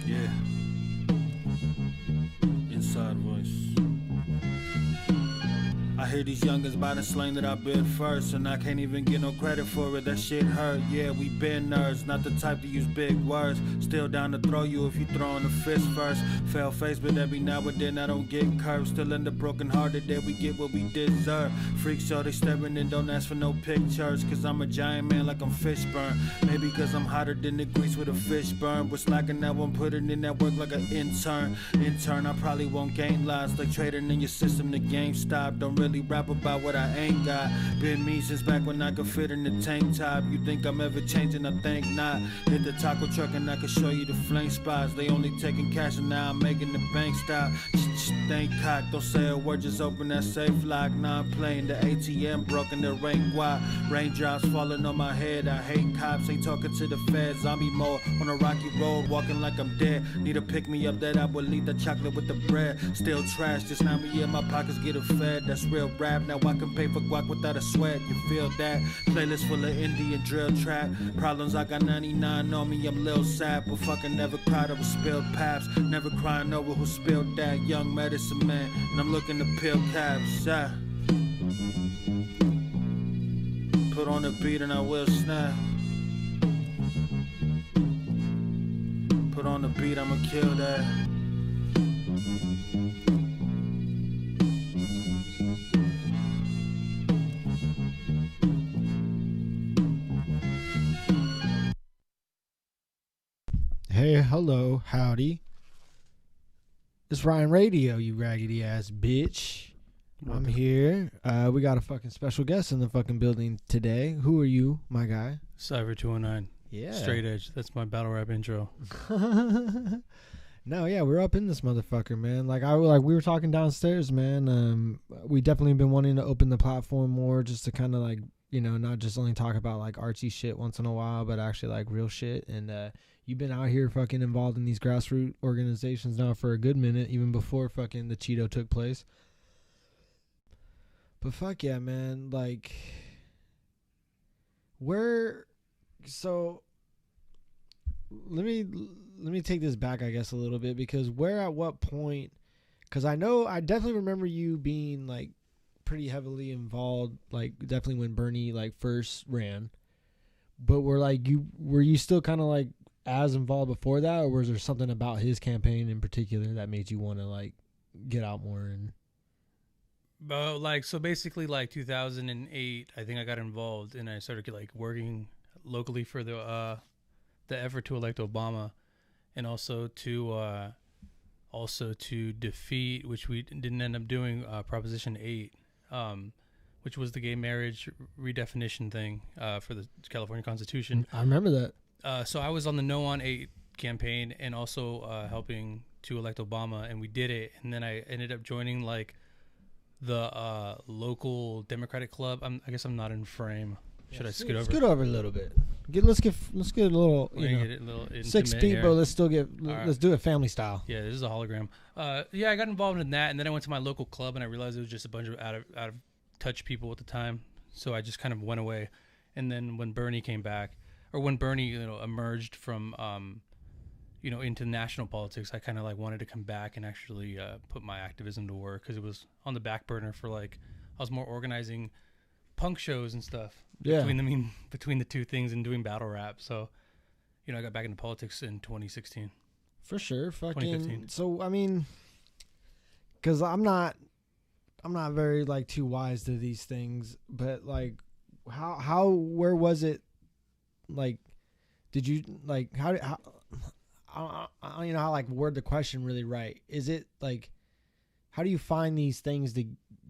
Yeah. Inside voice. I hear these youngins by the slang that I bid first, and I can't even get no credit for it. That shit hurt. Yeah, we been nerds, not the type to use big words. Still down to throw you if you throwing the fist first. Fail face, but every now and then I don't get curved. Still in the broken hearted that we get what we deserve. Freaks show they staring and don't ask for no pictures. Cause I'm a giant man like I'm Fishburne. Maybe cause I'm hotter than the grease with a fish burn. But slacking that one, putting in that work like an intern. I probably won't gain lives like trading in your system. The game stop. Don't really rap about what I ain't got. Been me since back when I could fit in the tank top. You think I'm ever changing? I think not. Hit the taco truck and I can show you the flame spots. They only taking cash and now I'm making the bank stop. Think cock, don't say a word, just open that safe lock. Now I'm playing the ATM, broken the rank wide. Raindrops falling on my head. I hate cops, ain't talking to the feds. Zombie mode on a rocky road, walking like I'm dead. Need to pick me up that I will eat the chocolate with the bread. Still trash, just now me in my pockets getting fed. That's real rap, now I can pay for guac without a sweat. You feel that? Playlist full of Indian drill trap. Problems, I got 99 on me, I'm Lil Sad. But fucking never cried over spilled paps. Never crying over who spilled that. Young medicine man, and I'm looking to peel caps. Yeah. Put on the beat and I will snap. Put on the beat, I'ma kill that. Hey, hello, howdy. It's Ryne Radio, you raggedy ass bitch. I'm here. We got a fucking special guest in the fucking building today. Who are you, my guy? Cypher 209. Yeah. Straight edge. That's my battle rap intro. No, yeah, we're up in this motherfucker, man. We were talking downstairs, man. We definitely been wanting to open the platform more, just to kind of like, you know, not just only talk about like artsy shit once in a while, but actually like real shit. And you've been out here fucking involved in these grassroots organizations now for a good minute, even before fucking the Cheeto took place. But fuck yeah, man. Like, so let me take this back, I guess, a little bit, because at what point, because I definitely remember you being like pretty heavily involved, like definitely when Bernie like first ran, but were you still kind of like as involved before that, or was there something about his campaign in particular that made you want to like get out more? And so basically like 2008, I think I got involved and I started like working locally for the effort to elect Obama, and also to defeat, which we didn't end up doing, Proposition 8, which was the gay marriage redefinition thing for the California Constitution. I remember that. So I was on the No on 8 campaign and also helping to elect Obama, and we did it. And then I ended up joining like the local Democratic club. I guess I'm not in frame. Should I scoot over? Scoot over a little bit. Let's get a little. Get it a little 6 feet, but let's do it family style. Yeah, this is a hologram. Yeah, I got involved in that, and then I went to my local club, and I realized it was just a bunch of out of touch people at the time. So I just kind of went away. And then when Bernie came back, or when Bernie emerged from into national politics, I kind of like wanted to come back and actually put my activism to work, because it was on the back burner for like I was more organizing punk shows and stuff. Yeah. Between the two things and doing battle rap. So, I got back into politics in 2016. For sure. Fucking. 2015. So, I mean, because I'm not very like too wise to these things, but like where was it? Like, did you like, I don't know how like word the question really right. Is it like, how do you find these things to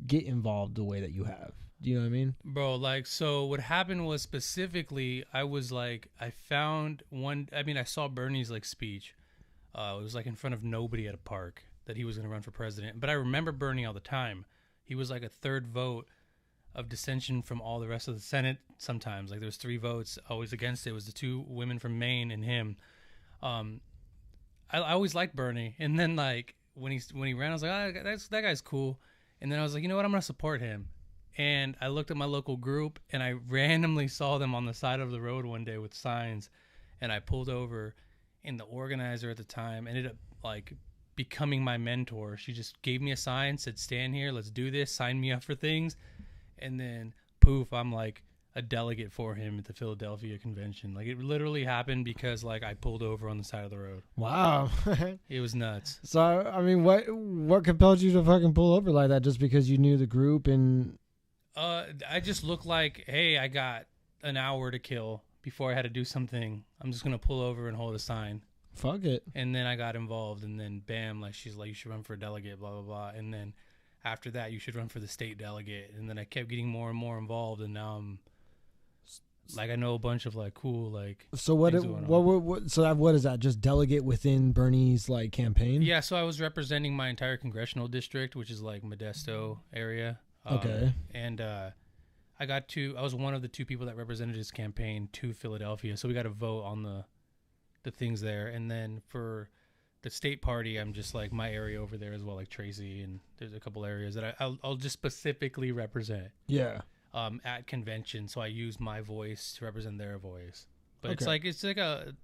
get involved the way that you have? Do you know what I mean? Bro, like, so what happened was specifically, I saw Bernie's like speech. It was like in front of nobody at a park that he was going to run for president. But I remember Bernie all the time. He was like a third vote of dissension from all the rest of the Senate sometimes. Like there was 3 votes always against it. It was the 2 women from Maine and him. I always liked Bernie. And then like when he ran, I was like, that guy's cool. And then I was like, you know what? I'm going to support him. And I looked at my local group, and I randomly saw them on the side of the road one day with signs, and I pulled over, and the organizer at the time ended up like becoming my mentor. She just gave me a sign, said, "Stand here, let's do this," signed me up for things, and then poof, I'm like a delegate for him at the Philadelphia convention. Like, it literally happened because like I pulled over on the side of the road. Wow. It was nuts. So I mean, what compelled you to fucking pull over like that? Just because you knew the group and? I just looked like, hey, I got an hour to kill before I had to do something. I'm just gonna pull over and hold a sign. Fuck it. And then I got involved, and then bam, like she's like, you should run for a delegate, blah blah blah. And then after that, you should run for the state delegate. And then I kept getting more and more involved, and now I'm like, I know a bunch of like cool like. So what is that? Just delegate within Bernie's like campaign? Yeah, so I was representing my entire congressional district, which is like Modesto area. Okay. And I was one of the 2 people that represented his campaign to Philadelphia. So we got to vote on the things there. And then for the state party, I'm just like my area over there as well, like Tracy. And there's a couple areas that I'll just specifically represent. Yeah. At convention. So I use my voice to represent their voice. But Okay. it's like a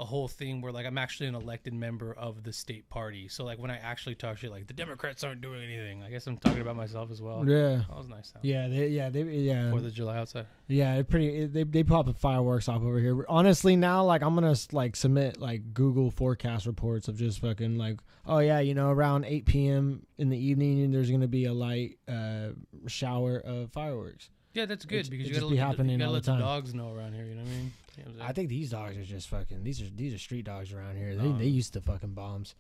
whole thing where like I'm actually an elected member of the state party. So like when I actually talk shit like the Democrats aren't doing anything, I guess I'm talking about myself as well. Yeah. That was nice. Sound. Yeah. Yeah. 4th of July outside. Yeah. They pop up fireworks off over here. Honestly, now like I'm gonna like submit like Google forecast reports of just fucking like, oh yeah, around 8 p.m. in the evening there's gonna be a light shower of fireworks. Yeah, that's good because you just gotta be let happening the all the time. dogs know around here. You know what I mean? You know what I'm saying? I think these dogs are just fucking. These are street dogs around here. They used to fucking bombs.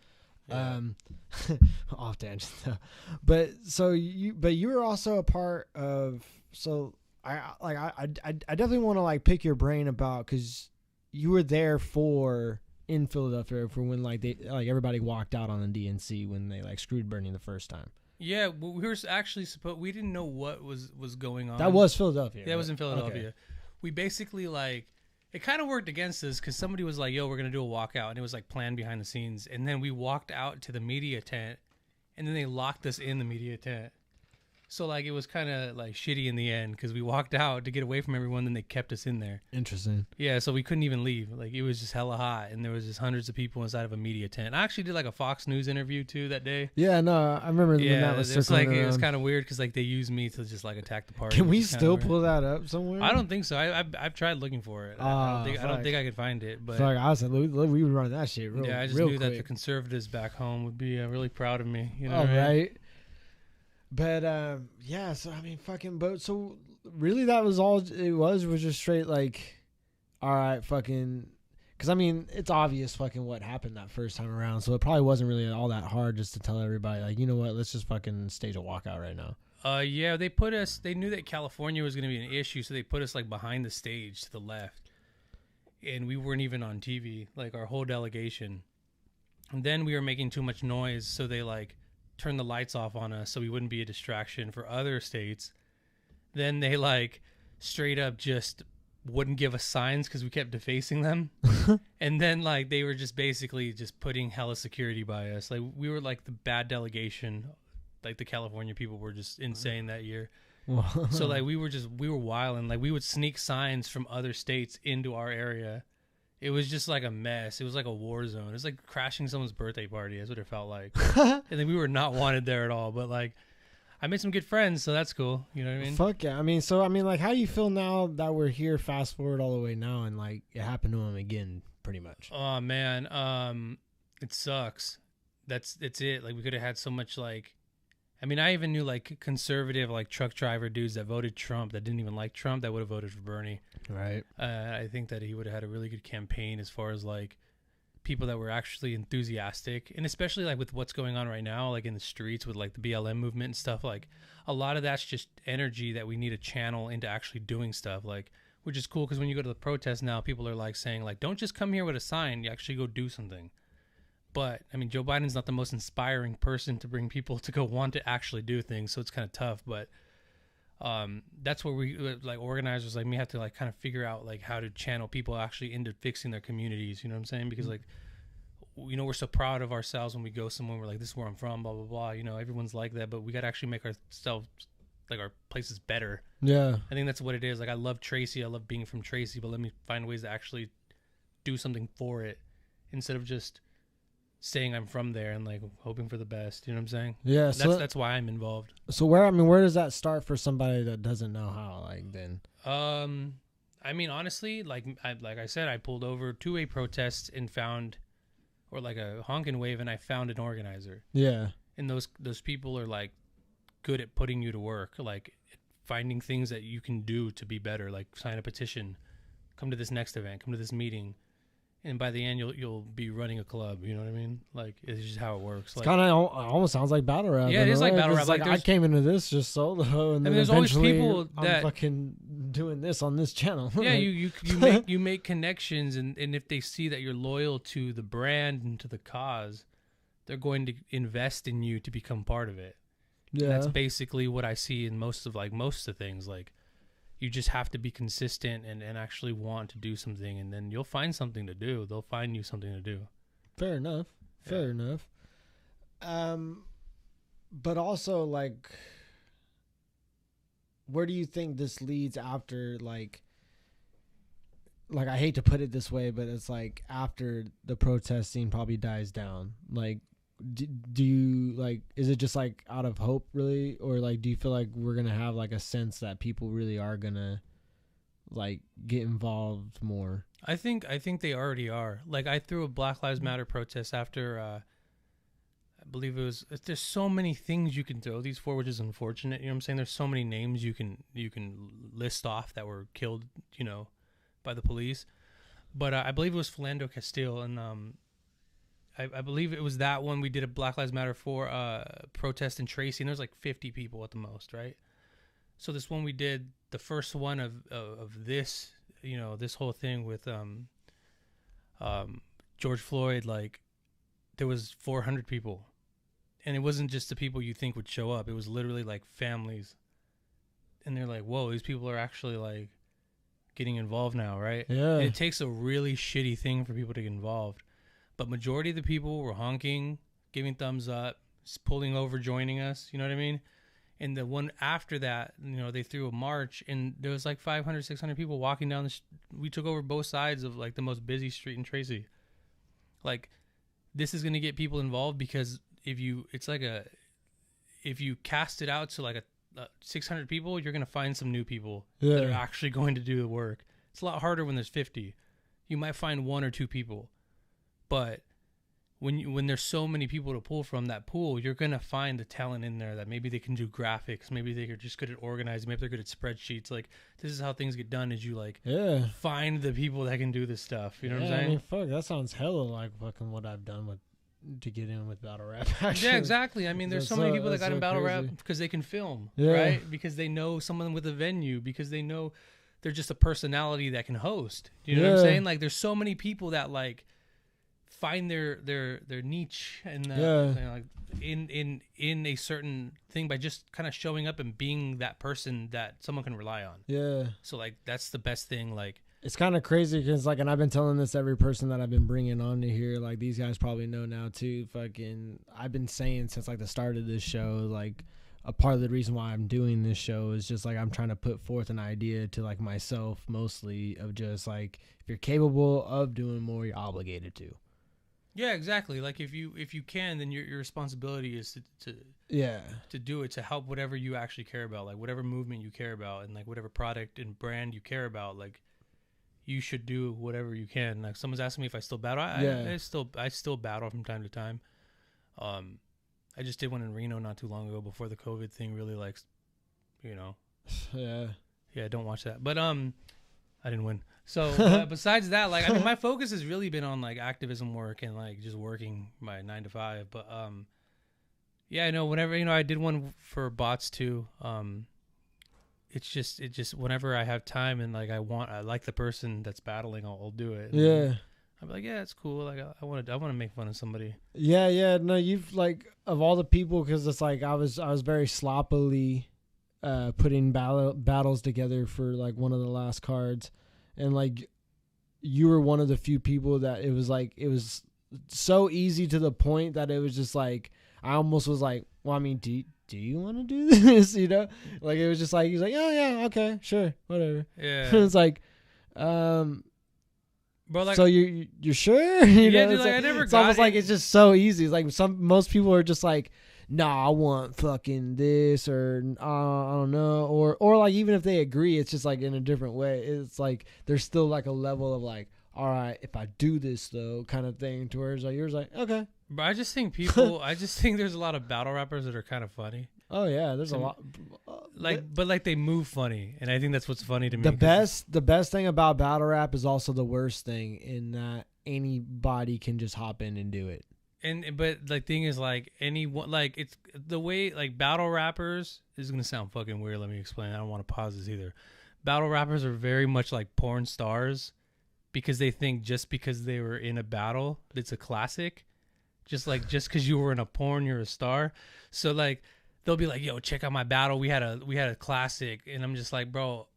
Yeah. Off tangent though. But you were also a part of. So I definitely want to like pick your brain about, because you were there in Philadelphia for when like everybody walked out on the DNC when they like screwed Bernie the first time. Yeah, well, we were actually we didn't know what was going on. That was Philadelphia. That was in Philadelphia. Okay. We basically like, it kind of worked against us because somebody was like, yo, we're going to do a walkout. And it was like planned behind the scenes. And then we walked out to the media tent, and then they locked us in the media tent. So like it was kind of like shitty in the end because we walked out to get away from everyone, then they kept us in there. Interesting. Yeah, so we couldn't even leave. Like it was just hella hot, and there was just hundreds of people inside of a media tent. I actually did like a Fox News interview too that day. Yeah, no, I remember when that was it's like circling it was around. kind of weird because like they used me to just like attack the party. Can we which is kinda still weird. pull that up somewhere? I don't think so. I've tried looking for it. I don't think I could find it. But Fuck, I was like, we would run that shit real. yeah, I just real knew that the quick. conservatives back home would be really proud of me. You know, Oh, what I mean? right. But yeah, so I mean, fucking boat. So really, that was all it was just straight like, all right, fucking. Because I mean, it's obvious fucking what happened that first time around. So it probably wasn't really all that hard just to tell everybody like, you know what, let's just fucking stage a walkout right now. Yeah, they knew that California was going to be an issue, so they put us like behind the stage to the left, and we weren't even on TV, like our whole delegation. And then we were making too much noise, so they like turned the lights off on us so we wouldn't be a distraction for other states. Then they like straight up just wouldn't give us signs because we kept defacing them. And then like they were just basically just putting hella security by us. Like we were like the bad delegation. Like the California people were just insane that year. So like we were wilding. Like we would sneak signs from other states into our area. It was just like a mess. It was like a war zone. It was like crashing someone's birthday party. That's what it felt like. And then we were not wanted there at all. But like, I made some good friends, so that's cool. You know what I mean? Fuck yeah. I mean, like, how do you feel now that we're here? Fast forward all the way now, and like it happened to him again, pretty much. Oh man, it sucks. That's it. Like we could have had so much like. I mean, I even knew like conservative like truck driver dudes that voted Trump that didn't even like Trump that would have voted for Bernie. Right. I think that he would have had a really good campaign as far as like people that were actually enthusiastic, and especially like with what's going on right now, like in the streets with like the BLM movement and stuff. Like a lot of that's just energy that we need to channel into actually doing stuff. Like, which is cool because when you go to the protest now, people are like saying like, don't just come here with a sign, you actually go do something. But, I mean, Joe Biden's not the most inspiring person to bring people to go want to actually do things, so it's kind of tough. But that's where we, like, organizers like me have to, like, kind of figure out, like, how to channel people actually into fixing their communities, you know what I'm saying? Because, like, we're so proud of ourselves when we go somewhere. We're like, this is where I'm from, blah, blah, blah. Everyone's like that, but we got to actually make ourselves, like, our places better. Yeah. I think that's what it is. Like, I love Tracy. I love being from Tracy, but let me find ways to actually do something for it instead of just saying I'm from there and, like, hoping for the best. You know what I'm saying? Yeah. That's why I'm involved. So where does that start for somebody that doesn't know how, like, then? I mean, honestly, like I said, I pulled over to a protest and found, or like a honkin' wave, and I found an organizer. Yeah. And those people are, like, good at putting you to work, like finding things that you can do to be better, like sign a petition, come to this next event, come to this meeting, and by the end you'll be running a club. You know what I mean? Like, it's just how it works. It's kind of almost sounds like battle rap. Yeah, it is like battle rap. Like, I came into this just solo, and then there's always eventually people that I'm fucking doing this on this channel. Yeah, like, you make connections, and if they see that you're loyal to the brand and to the cause, they're going to invest in you to become part of it. Yeah, and that's basically what I see in most of things. Like, you just have to be consistent and actually want to do something, and then you'll find something to do. They'll find you something to do. Fair enough. Fair enough. But also, like, where do you think this leads after, like I hate to put it this way, but it's like after the protesting probably dies down, like, do you, like, is it just like out of hope really, or like do you feel like we're gonna have like a sense that people really are gonna like get involved more? I think they already are. Like, I threw a Black Lives Matter protest after I believe it was, there's so many things you can throw these for, which is unfortunate. You know what I'm saying? There's so many names you can list off that were killed, by the police. But I believe it was Philando Castile, and I believe it was that one we did a Black Lives Matter for protest in Tracy, and there's like 50 people at the most, right? So this one we did, the first one of this, this whole thing with George Floyd, like, there was 400 people, and it wasn't just the people you think would show up. It was literally like families, and they're like, whoa, these people are actually like getting involved now, right? Yeah. And it takes a really shitty thing for people to get involved. But majority of the people were honking, giving thumbs up, pulling over, joining us. You know what I mean? And the one after that, they threw a march, and there was like 500, 600 people walking down we took over both sides of like the most busy street in Tracy. Like, this is going to get people involved, because if you cast it out to like a 600 people, you're going to find some new people that are actually going to do the work. It's a lot harder when there's 50. You might find one or two people. But when there's so many people to pull from that pool, you're going to find the talent in there that maybe they can do graphics. Maybe they're just good at organizing. Maybe they're good at spreadsheets. Like, this is how things get done, is you find the people that can do this stuff. You know what I'm saying? I mean, fuck, that sounds hella like fucking what I've done to get in with battle rap. Actually. Yeah, exactly. I mean, there's so many people that got in battle rap because they can film, right? Because they know someone with a venue, because they know they're just a personality that can host. You know what I'm saying? Like, there's so many people that like find their niche and like in a certain thing by just kind of showing up and being that person that someone can rely on. Yeah. So like, that's the best thing. Like, it's kind of crazy because, like, and I've been telling this to every person that I've been bringing on to here. Like, these guys probably know now too. Fucking, I've been saying since like the start of this show, like, a part of the reason why I'm doing this show is just like I'm trying to put forth an idea to like myself, mostly, of just like, if you're capable of doing more, you're obligated to. Yeah, exactly. Like, if you can, then your responsibility is to do it, to help whatever you actually care about, like whatever movement you care about, and like whatever product and brand you care about. Like, you should do whatever you can. Like, someone's asking me if I still battle. I still battle from time to time. I just did one in Reno not too long ago before the COVID thing really, like, yeah, don't watch that. But I didn't win. So besides that, like, I mean, my focus has really been on like activism work and like just working my 9 to 5. But yeah, I know whenever, I did one for bots too. It's just whenever I have time and like I like the person that's battling, I'll do it. Yeah. I'll be like, yeah, it's cool. Like, I want to make fun of somebody. Yeah. No, you've, like, of all the people, because it's like I was very sloppily putting battles together for like one of the last cards, and like you were one of the few people that it was so easy to the point that it was just like I almost was like, well, I mean, do you want to do this? You know, like it was just like he's like, oh yeah, okay, sure, whatever. Yeah. It's like, Bro, like, so you're sure? You yeah, know, dude, it's like, I never it's got almost like it. it's just so easy. It's like most people are just like, nah, I want fucking this, or I don't know, or like even if they agree, it's just like in a different way. It's like there's still like a level of like, all right, if I do this though, kind of thing. To where it's like you're just like, okay. But I just think there's a lot of battle rappers that are kind of funny. Oh yeah, there's a lot. But they move funny, and I think that's what's funny to me. The best thing about battle rap is also the worst thing in that anybody can just hop in and do it. But the thing is, like, anyone, like, it's the way, like, battle rappers, this is gonna sound fucking weird. Let me explain. I don't want to pause this either. Battle rappers are very much like porn stars because they think just because they were in a battle, it's a classic. Just because you were in a porn, you're a star. So like they'll be like, "Yo, check out my battle. We had a classic," and I'm just like, "Bro,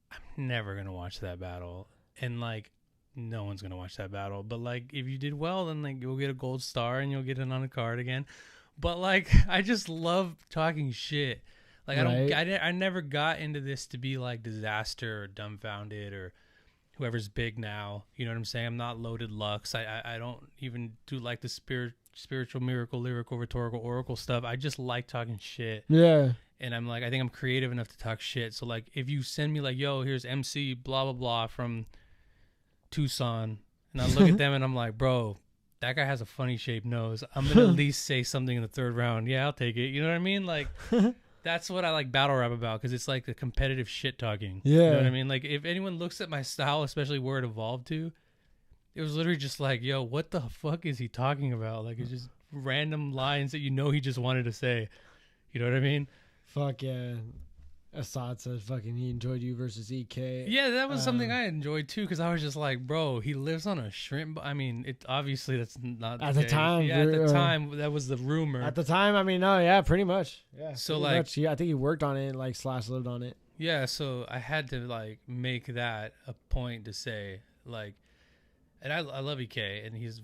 I'm never gonna watch that battle." And like, no one's gonna watch that battle. But like, if you did well, then like you'll get a gold star and you'll get it on a card again. But like, I just love talking shit. Like I never got into this to be like Disaster or Dumbfounded or whoever's big now. You know what I'm saying? I'm not Loaded Lux. I don't even do like the spiritual, miracle, lyrical, rhetorical, oracle stuff. I just like talking shit. Yeah. And I'm like, I think I'm creative enough to talk shit. So like, if you send me like, yo, here's MC blah blah blah from Tucson, and I look at them and I'm like, bro, that guy has a funny shaped nose. I'm gonna at least say something in the third round. Yeah, I'll take it. You know what I mean? Like, that's what I like battle rap about, because it's like the competitive shit talking. Yeah. You know what I mean? Like, if anyone looks at my style, especially where it evolved to, it was literally just like, yo, what the fuck is he talking about? Like, it's just random lines that you know he just wanted to say. You know what I mean? Fuck yeah. Assad said fucking he enjoyed you versus EK. Yeah, that was something I enjoyed too, because I was just like, bro, he lives on a shrimp. I mean, it obviously that's not at the case. time. Yeah, at the time that was the rumor. At the time, I mean, no, yeah, pretty much. Yeah. So pretty like, much. Yeah, I think he worked on it, like / lived on it. Yeah, so I had to like make that a point to say like, and I love EK and he's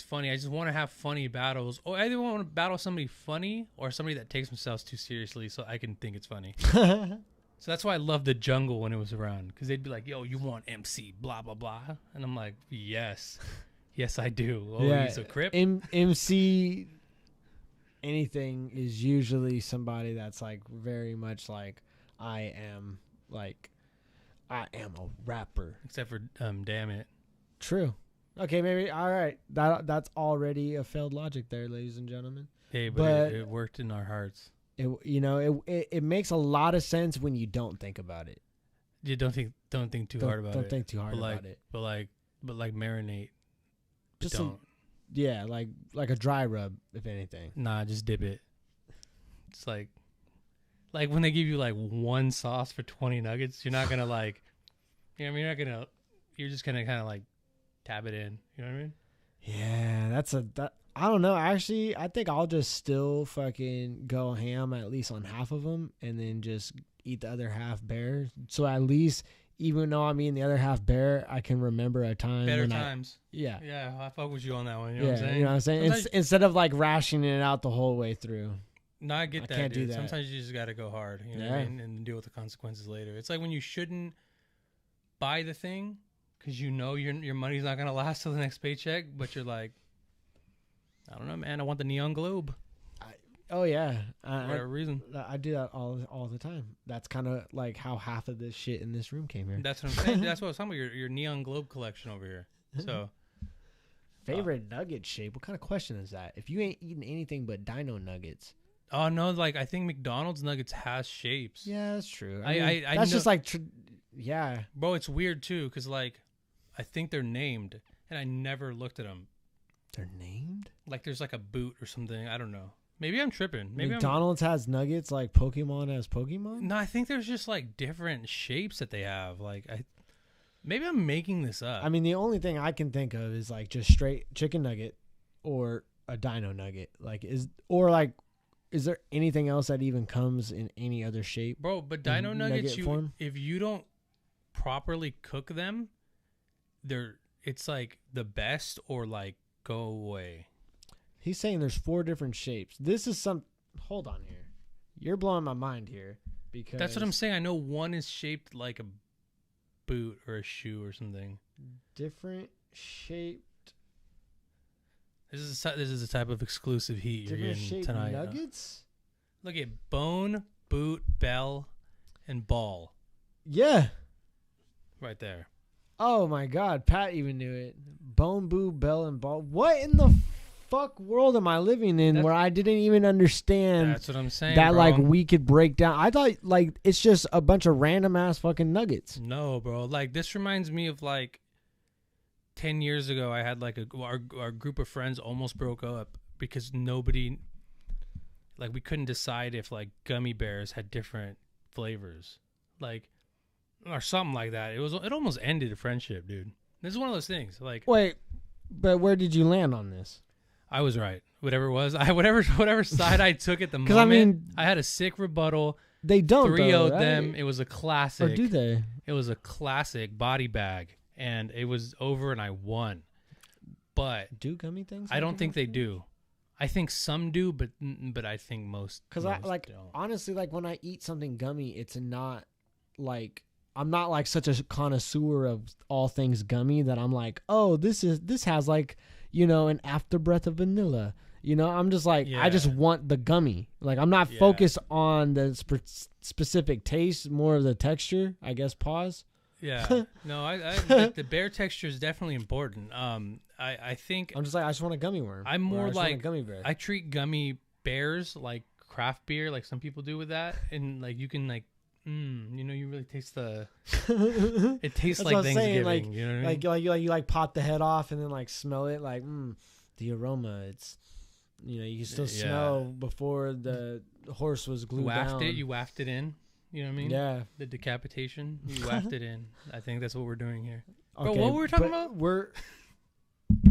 funny. I just want to have funny battles, or I either want to battle somebody funny or somebody that takes themselves too seriously, so I can think it's funny. So that's why I loved the Jungle when it was around, because they'd be like, yo, you want MC blah blah blah, and I'm like, yes I do. Oh, yeah, he's a Crip. MC anything is usually somebody that's like very much like I am a rapper, except for damn it. True. Okay, maybe. All right. That's already a failed logic there, ladies and gentlemen. Hey, but it worked in our hearts. It makes a lot of sense when you don't think about it. You don't think too hard about it. Don't think too hard about it. But like marinate. Just don't. Yeah, like a dry rub, if anything. Nah, just dip it. It's like when they give you like one sauce for 20 nuggets, you're not gonna like, you know what I mean? You're just gonna kind of like tab it in. You know what I mean? Yeah, I don't know. Actually, I think I'll just still fucking go ham at least on half of them, and then just eat the other half bare. So at least, even though I'm eating the other half bare, I can remember a time. Better times. Yeah, I fuck with you on that one. You know what I'm saying? You know what I'm saying? Instead of like rationing it out the whole way through. No, I get that. Can't dude. do that. Sometimes you just gotta go hard. You know what I mean? And deal with the consequences later. It's like when you shouldn't buy the thing because you know your money's not gonna last till the next paycheck, but you're like, I don't know, man. I want the neon globe. Oh yeah, For whatever reason. I do that all the time. That's kind of like how half of this shit in this room came here. That's what I'm saying. That's what I was talking about. Your neon globe collection over here. So, favorite nugget shape? What kind of question is that? If you ain't eating anything but dino nuggets. Oh no, like I think McDonald's nuggets has shapes. Yeah, that's true. I that's know, just like, yeah, bro. It's weird too, because like I think they're named, and I never looked at them. They're named? Like there's like a boot or something. I don't know. Maybe I'm tripping. Maybe McDonald's has nuggets like Pokemon has Pokemon? No, I think there's just like different shapes that they have. Like maybe I'm making this up. I mean, the only thing I can think of is like just straight chicken nugget or a dino nugget. Is there anything else that even comes in any other shape? Bro, but dino nuggets, form? If you don't properly cook them, it's like the best or like go away. He's saying there's 4 different shapes. This is some. Hold on here. You're blowing my mind here because That's what I'm saying. I know one is shaped like a boot or a shoe or something. different shaped, This is a type of exclusive heat you're different getting shaped tonight. nuggets. Look at bone, boot, bell, and ball Yeah. right there. Oh my God, Pat even knew it. Bone, boo, bell, and ball. What in the fuck world am I living in where I didn't even understand That's what I'm saying. that bro. like we could break down? I thought like it's just a bunch of random ass fucking nuggets. No, bro. Like this reminds me of like 10 years ago. I had like our group of friends almost broke up because nobody, like, we couldn't decide if like gummy bears had different flavors, like, or something like that. It almost ended a friendship, dude. This is one of those things. Like, Wait, but where did you land on this? I was right. Whatever it was, whatever side I took at the moment. 'Cause I mean, I had a sick rebuttal. They don't 3-0'd though, them. right? It was a classic. Or do they? It was a classic body bag, and it was over, and I won. But Do gummy things? I don't think they do. I think some do, but I think most. Because I most like don't. honestly, like when I eat something gummy, it's not like I'm not like such a connoisseur of all things gummy that I'm like, oh, this has like, you know, an afterbreath of vanilla. You know, I'm just like, I just Yeah. want the gummy. Like I'm not Yeah. focused on the specific taste, more of the texture. I guess. Pause. Yeah. No, the bear texture is definitely important. I think I'm just like, I just want a gummy worm. I'm or more I just want a like gummy bear. I treat gummy bears like craft beer, like some people do with that, and like you can like, you know, you really taste the. It tastes That's like what I'm saying, Thanksgiving. You know what I mean? like you like pop the head off and then like smell it, like the aroma. It's, you know, you can still Yeah. smell before the horse was glued down. You waft it in. You know what I mean? Yeah. The decapitation, you waft it in. I think that's what we're doing here. Okay, But what were we talking but about?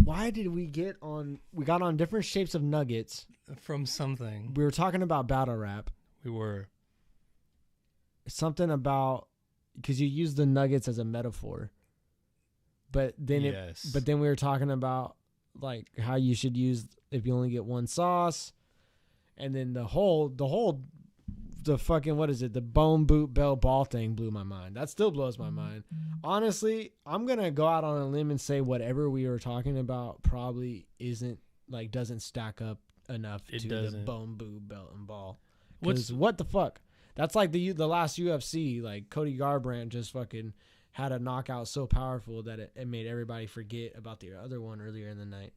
Why did we get on? We got on different shapes of nuggets. From something. We were talking about battle rap. We were. Something about because you use the nuggets as a metaphor. But then Yes. but then we were talking about like how you should use if you only get one sauce, and then the fucking what is it? The bone boot bell ball thing blew my mind. That still blows my mind. Honestly, I'm gonna go out on a limb and say whatever we were talking about probably doesn't stack up enough It to the doesn't. bone boot belt and ball. What's- Because what the fuck? That's like the last UFC. Like Cody Garbrandt just fucking had a knockout so powerful that it made everybody forget about the other one earlier in the night.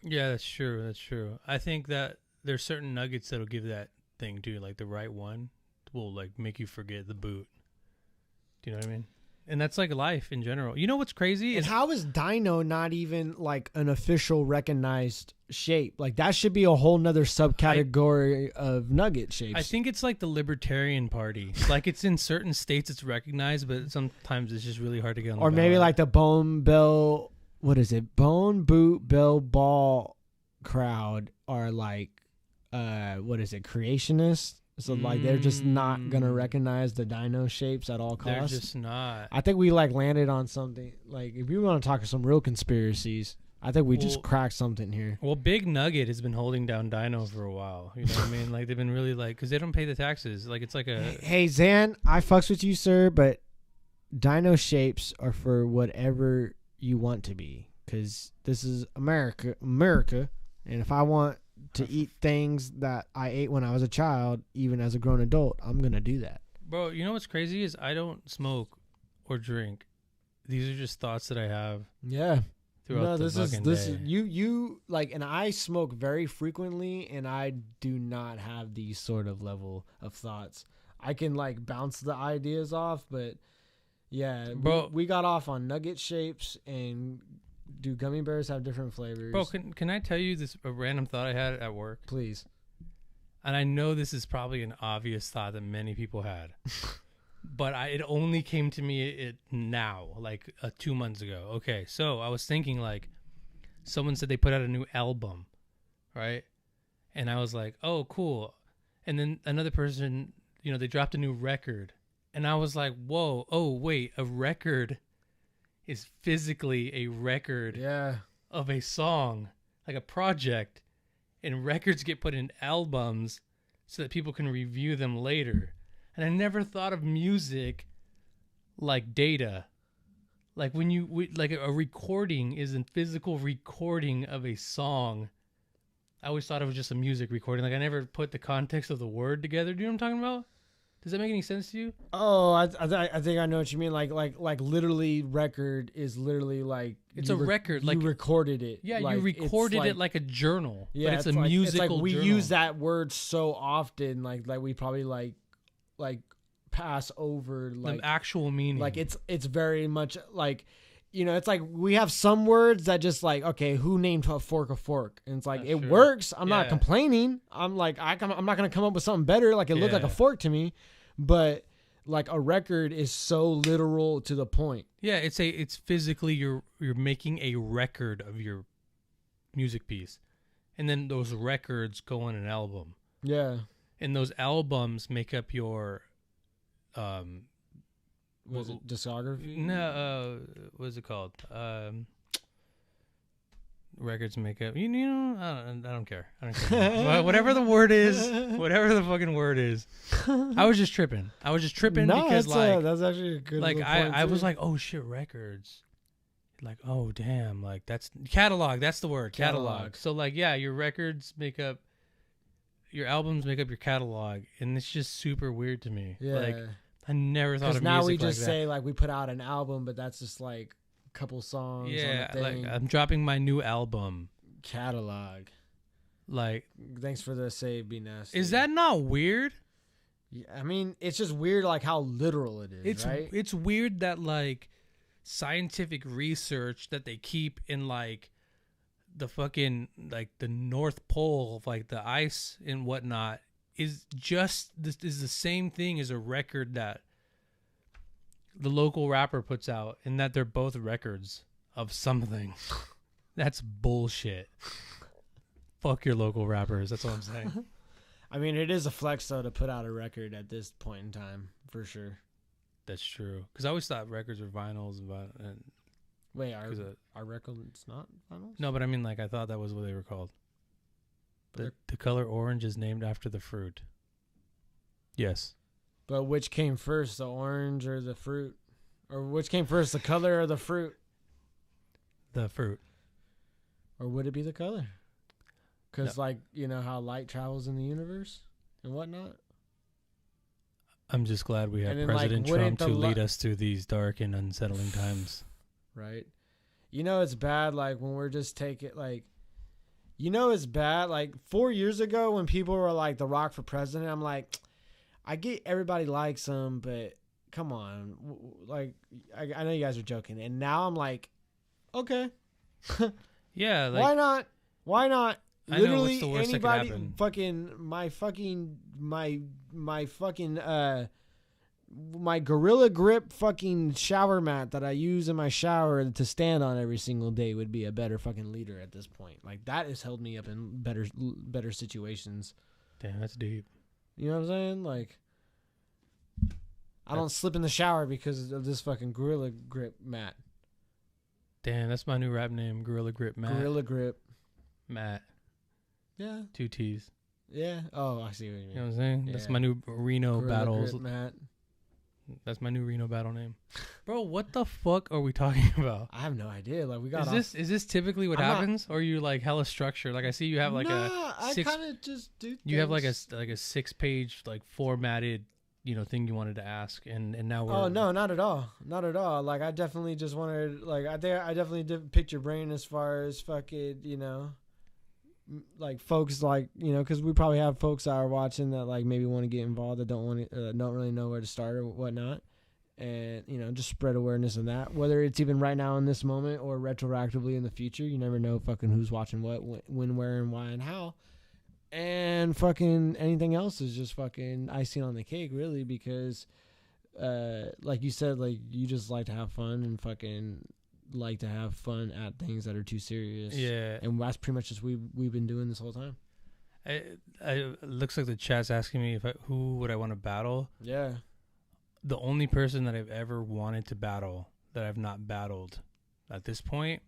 Yeah, that's true. That's true. I think that there's certain nuggets that'll give that thing too. Like the right one will like make you forget the boot. Do you know what I mean? And that's like life in general. You know what's crazy? And Is how is Dino not even like an official recognized shape? Like that should be a whole nother subcategory of nugget shapes. I think it's like the Libertarian Party. Like it's in certain states it's recognized, but sometimes it's just really hard to get on. or the maybe ballot. like the bone bell. What is it? Bone boot bell ball crowd are like, what is it? Creationists. So like they're just not gonna recognize the dino shapes at all they're costs. just not. I think we like landed on something. Like if you want to talk some real conspiracies, I think we just cracked something here. Well, Big Nugget has been holding down Dino for a while. You know what I mean? Like they've been really like because they don't pay the taxes. Like it's like a Hey Zan, I fucks with you, sir, but dino shapes are for whatever you want to be. Because this is America, and if I want to eat things that I ate when I was a child, even as a grown adult, I'm gonna do that. bro. You know what's crazy is I don't smoke or drink. These are just thoughts that I have Yeah. throughout No, the this fucking is day. you like, and I smoke very frequently, and I do not have these sort of level of thoughts. I can like bounce the ideas off, but yeah, Bro. we got off on nugget shapes. And do gummy bears have different flavors? Bro, can I tell you this a random thought I had at work? Please. And I know this is probably an obvious thought that many people had, but it only came to me now, like 2 months ago. Okay, so I was thinking like, someone said they put out a new album, right? And I was like, oh, cool. And then another person, you know, they dropped a new record, and I was like, whoa, oh wait, a record is physically a record Yeah. of a song. like a project, and records get put in albums so that people can review them later. And I never thought of music like data. Like when like a recording is a physical recording of a song. I always thought it was just a music recording. Like I never put the context of the word together. Do you know what I'm talking about? Does that make any sense to you? Oh, I think I know what you mean. Like literally, record is literally like it's a record. Like you recorded it. Yeah, like, you recorded it like a journal. Yeah, but it's a musical. It's like we journal. use that word so often. Like we probably like pass over like the actual meaning. Like it's very much like. You know, it's like we have some words that just like, okay, who named a fork? And it's like, it works. I'm not complaining. I'm like, I'm not going to come up with something better. Like it looked like a fork to me, but like a record is so literal to the point. Yeah. It's physically, you're making a record of your music piece. And then those records go on an album. Yeah. And those albums make up your, was it discography? No, what is it called? Records make up. You know, I don't care. Whatever the word is, whatever the fucking word is. I was just tripping. Because that's actually a good. Like I was like, oh shit, records. Like, oh damn, like that's catalog. That's the word, catalog. So like, yeah, your records make up. Your albums make up your catalog, and it's just super weird to me. Yeah. Like, I never thought of music now we like just that. say like we put out an album, but that's just like a couple songs. Yeah, on the thing. like I'm dropping my new album. Catalog. Like, thanks for the save, be nasty. Is that not weird? Yeah, I mean, it's just weird, like how literal it is. Right? It's weird that like scientific research that they keep in like the fucking like the North Pole of like the ice and whatnot. Is the same thing as a record that the local rapper puts out, and that they're both records of something. That's bullshit. Fuck your local rappers. That's what I'm saying. I mean, it is a flex though to put out a record at this point in time, for sure. That's true. Because I always thought records were vinyls. And wait, are records not vinyls? No, but I mean, like I thought that was what they were called. The color orange is named after the fruit. Yes. But which came first, the orange or the fruit? Or which came first, the color or the fruit? The fruit. Or would it be the color? Because, like, you know how light travels in the universe and whatnot? I'm just glad we have then, President like, Trump to lead us through these dark and unsettling times. Right. You know it's bad, like, when we're just taking, like... You know it's bad. Like 4 years ago when people were like The Rock for president, I'm like, I get everybody likes him, but come on. Like, I know you guys are joking. And now I'm like, okay. Yeah. Like, why not? Why not? I Literally know what's the worst anybody that could happen. My Gorilla Grip fucking shower mat that I use in my shower to stand on every single day would be a better fucking leader at this point. Like that has held me up in better situations. Damn, that's deep. You know what I'm saying? Like I don't slip in the shower because of this fucking Gorilla Grip mat. Damn, that's my new rap name, Gorilla Grip Matt. Gorilla Grip. Matt. Yeah. 2 T's. Yeah. Oh, I see what you mean. You know what I'm saying? Yeah. That's my new Reno Gorilla battles. Grip mat. That's my new Reno battle name. Bro, what the fuck are we talking about? I have no idea. Like we got Is this typically what happens? Or are you like hella structured? Like I see you have like I kind of just do things. You have like a 6-page like formatted, thing you wanted to ask and now we're... Oh, no, not at all. Not at all. Like I definitely just wanted like I definitely did pick your brain as far as fucking, like folks like, cuz we probably have folks that are watching that like maybe want to get involved that don't really know where to start or whatnot. And, just spread awareness of that, whether it's even right now in this moment or retroactively in the future. You never know fucking who's watching what, when, where, and why, and how. And fucking anything else is just fucking icing on the cake, really, because, like you said, like you just like to have fun and fucking like to have fun at things that are too serious. Yeah. And that's pretty much just we've been doing this whole time. It looks like the chat's asking me who would I want to battle. Yeah. The only person that I've ever wanted to battle that I've not battled at this point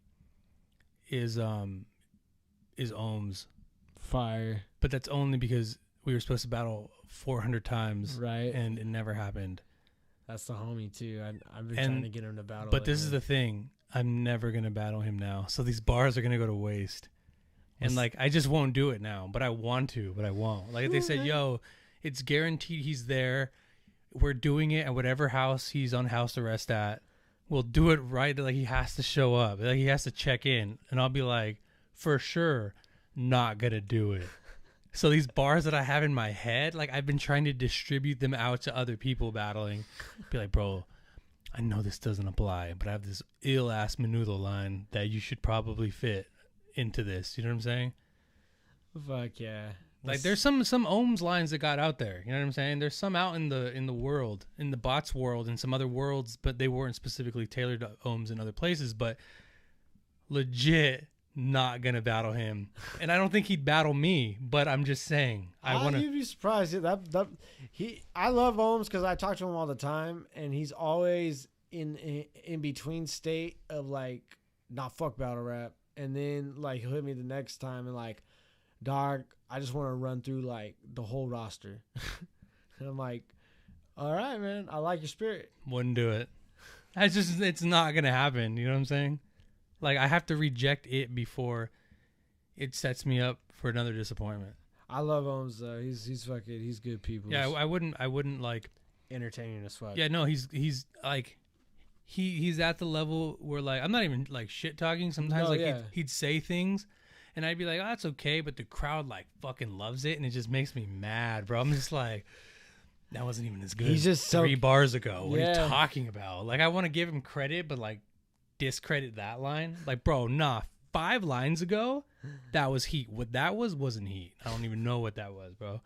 is is Ohms. Fire. But that's only because we were supposed to battle 400 times. Right. And it never happened. That's the homie, too. I've been trying to get him to battle. But this is the thing. I'm never going to battle him now. So these bars are going to go to waste. And, like, I just won't do it now. But I want to, but I won't. Like, they said, yo, it's guaranteed he's there. We're doing it at whatever house he's on house arrest at. We'll do it right. Like, he has to show up. Like, he has to check in. And I'll be like, for sure, not going to do it. So these bars that I have in my head, like, I've been trying to distribute them out to other people battling. Be like, bro, I know this doesn't apply, but I have this ill-ass menudo line that you should probably fit into this. You know what I'm saying? Fuck yeah. Like, there's some Ohms lines that got out there. You know what I'm saying? There's some out in the world, in the bots world, and some other worlds, but they weren't specifically tailored to Ohms in other places. But legit, not gonna battle him, and I don't think he'd battle me. But I'm just saying, You'd be surprised. I love Ohms because I talk to him all the time, and he's always in between state of like, nah, fuck battle rap, and then like he'll hit me the next time and like, dog, I just want to run through like the whole roster, and I'm like, all right, man, I like your spirit. Wouldn't do it. It's not gonna happen. You know what I'm saying? Like, I have to reject it before it sets me up for another disappointment. I love Ohms though. He's good people. Yeah, I wouldn't like entertaining as fuck. Yeah, no, he's like he's at the level where like I'm not even like shit talking. Sometimes he'd say things and I'd be like, oh, that's okay, but the crowd like fucking loves it and it just makes me mad, bro. I'm just like, that wasn't even as good. He's just 3 bars ago. What are you talking about? Like, I want to give him credit, but like discredit that line. Like, bro, nah, 5 lines ago, that was heat. What that wasn't heat. I don't even know what that was, bro.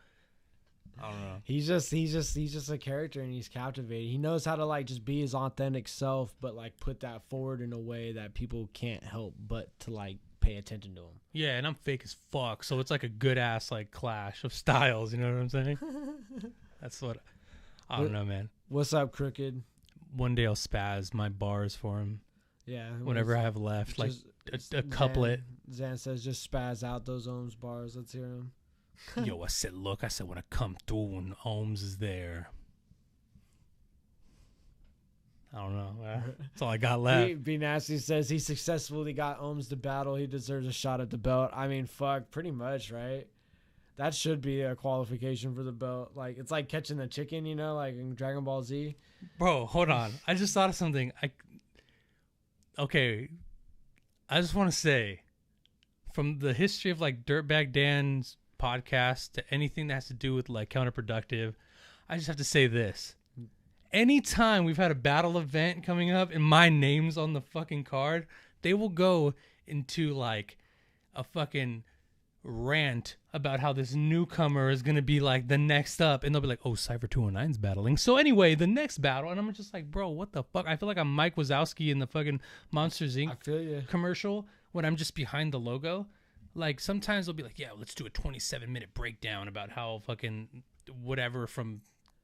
I don't know. He's just a character and he's captivating. He knows how to like just be his authentic self, but like put that forward in a way that people can't help but to like pay attention to him. Yeah, and I'm fake as fuck, so it's like a good ass like clash of styles. You know what I'm saying? That's what. I don't know, man. What's up, Crooked? One day I'll spaz my bars for him. Yeah. Whatever I have left, like a couplet. Zan says just spaz out those Ohms bars. Let's hear him. Yo, I said when I come through and Ohms is there. I don't know. That's all I got left. B Nasty says he successfully got Ohms to battle. He deserves a shot at the belt. I mean, fuck, pretty much, right? That should be a qualification for the belt. Like, it's like catching the chicken, you know, like in Dragon Ball Z. Bro, hold on. I just thought of something. Okay, I just want to say, from the history of like Dirtbag Dan's podcast to anything that has to do with like counterproductive, I just have to say this. Anytime we've had a battle event coming up and my name's on the fucking card, they will go into like a fucking rant about how this newcomer is going to be like the next up, and they'll be like, oh, Cypher 209's battling, so anyway, the next battle, and I'm just like, bro, what the fuck? I feel like I'm Mike Wazowski in the fucking Monsters Inc. commercial when I'm just behind the logo. Like, sometimes they'll be like, yeah, let's do a 27-minute breakdown about how fucking whatever from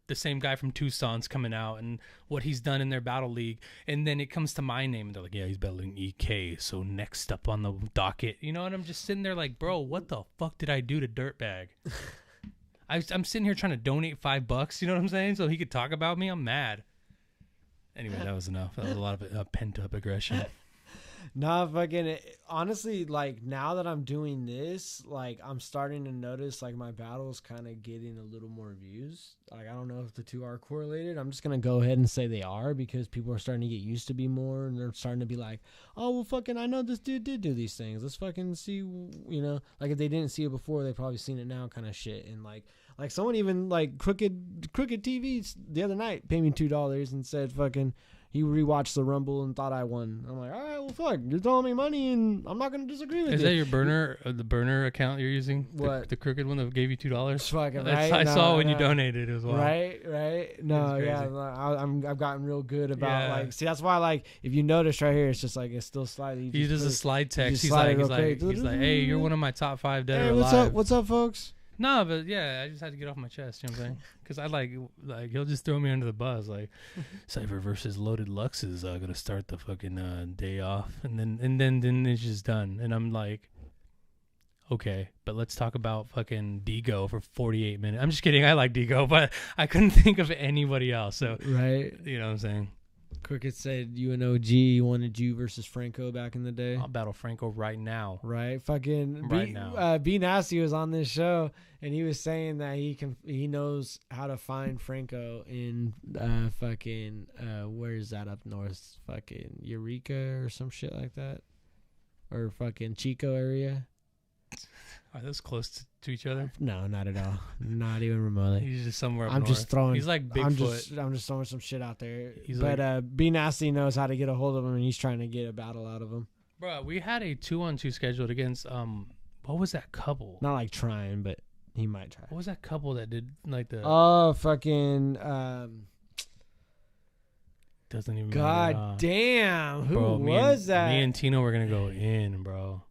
the same guy from Tucson's coming out and what he's done in their battle league, and then it comes to my name and they're like, yeah, he's battling EK, so next up on the docket, you know. And I'm just sitting there like, bro, what the fuck did I do to Dirtbag? I'm sitting here trying to donate $5, you know what I'm saying, so he could talk about me. I'm mad. Anyway, that was enough. That was a lot of pent up aggression. Nah, fucking honestly, like now that I'm doing this, like I'm starting to notice like my battles kind of getting a little more views. Like, I don't know if the two are correlated. I'm just gonna go ahead and say they are, because people are starting to get used to be more, and they're starting to be like, oh well, fucking I know this dude did do these things. Let's fucking see, you know. Like, if they didn't see it before, they probably seen it now, kind of shit. And like someone even like Crooked TV the other night paid me $2 and said fucking he rewatched the Rumble and thought I won. I'm like, all right, well, fuck, you're throwing me money, and I'm not going to disagree with you. Is that your burner, the burner account you're using? What? The Crooked one that gave you $2? Fucking right. I saw when you donated as well. Right. No, yeah, I've gotten real good about like. See, that's why like if you notice right here, it's just like it's still slightly. He does a slide text. He's like, hey, you're one of my top 5 dead or alive. What's up, folks? No, but yeah, I just had to get off my chest. You know what I'm saying? Because I like he'll just throw me under the bus. Like, Cypher versus Loaded Lux is gonna start the fucking day off, and then it's just done. And I'm like, Okay, but let's talk about fucking Digo for 48 minutes. I'm just kidding. I like Digo, but I couldn't think of anybody else. So, right. you know what I'm saying? Cricket said UNOG wanted you versus Franco back in the day. I'll battle Franco right now. Right, fucking Right now. B Nasty was on this show, and he was saying that he knows how to find Franco in fucking where is that up north? Fucking Eureka or some shit like that, or fucking Chico area. Are those close to each other? No, not at all. Not even remotely. He's just somewhere up I'm north. just throwing. He's like Bigfoot. I'm just throwing some shit out there. He's but B Nasty knows how to get a hold of him, and he's trying to get a battle out of him. Bro, we had a 2-on-2 scheduled against what was that couple? Not like trying, but he might try. What was that couple that did like the? Oh, fucking. Doesn't even. God matter. damn! Who Bro, was that? Me and Tino were gonna go in, bro.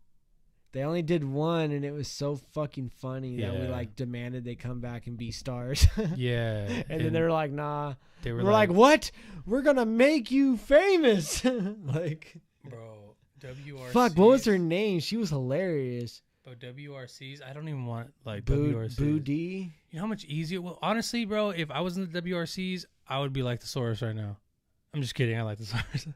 They only did one, and it was so fucking funny that we Yeah. like demanded they come back and be stars. Yeah. and then they were like, "Nah." They were We're like, "What? We're gonna make you famous!" Like, bro, WRC. fuck. What was her name? She was hilarious. Bro, WRCs. I don't even want like Boo WRCs. D. You know how much easier? Well, honestly, bro, if I was in the WRCs, I would be like the Source right now. I'm just kidding. I like the Source.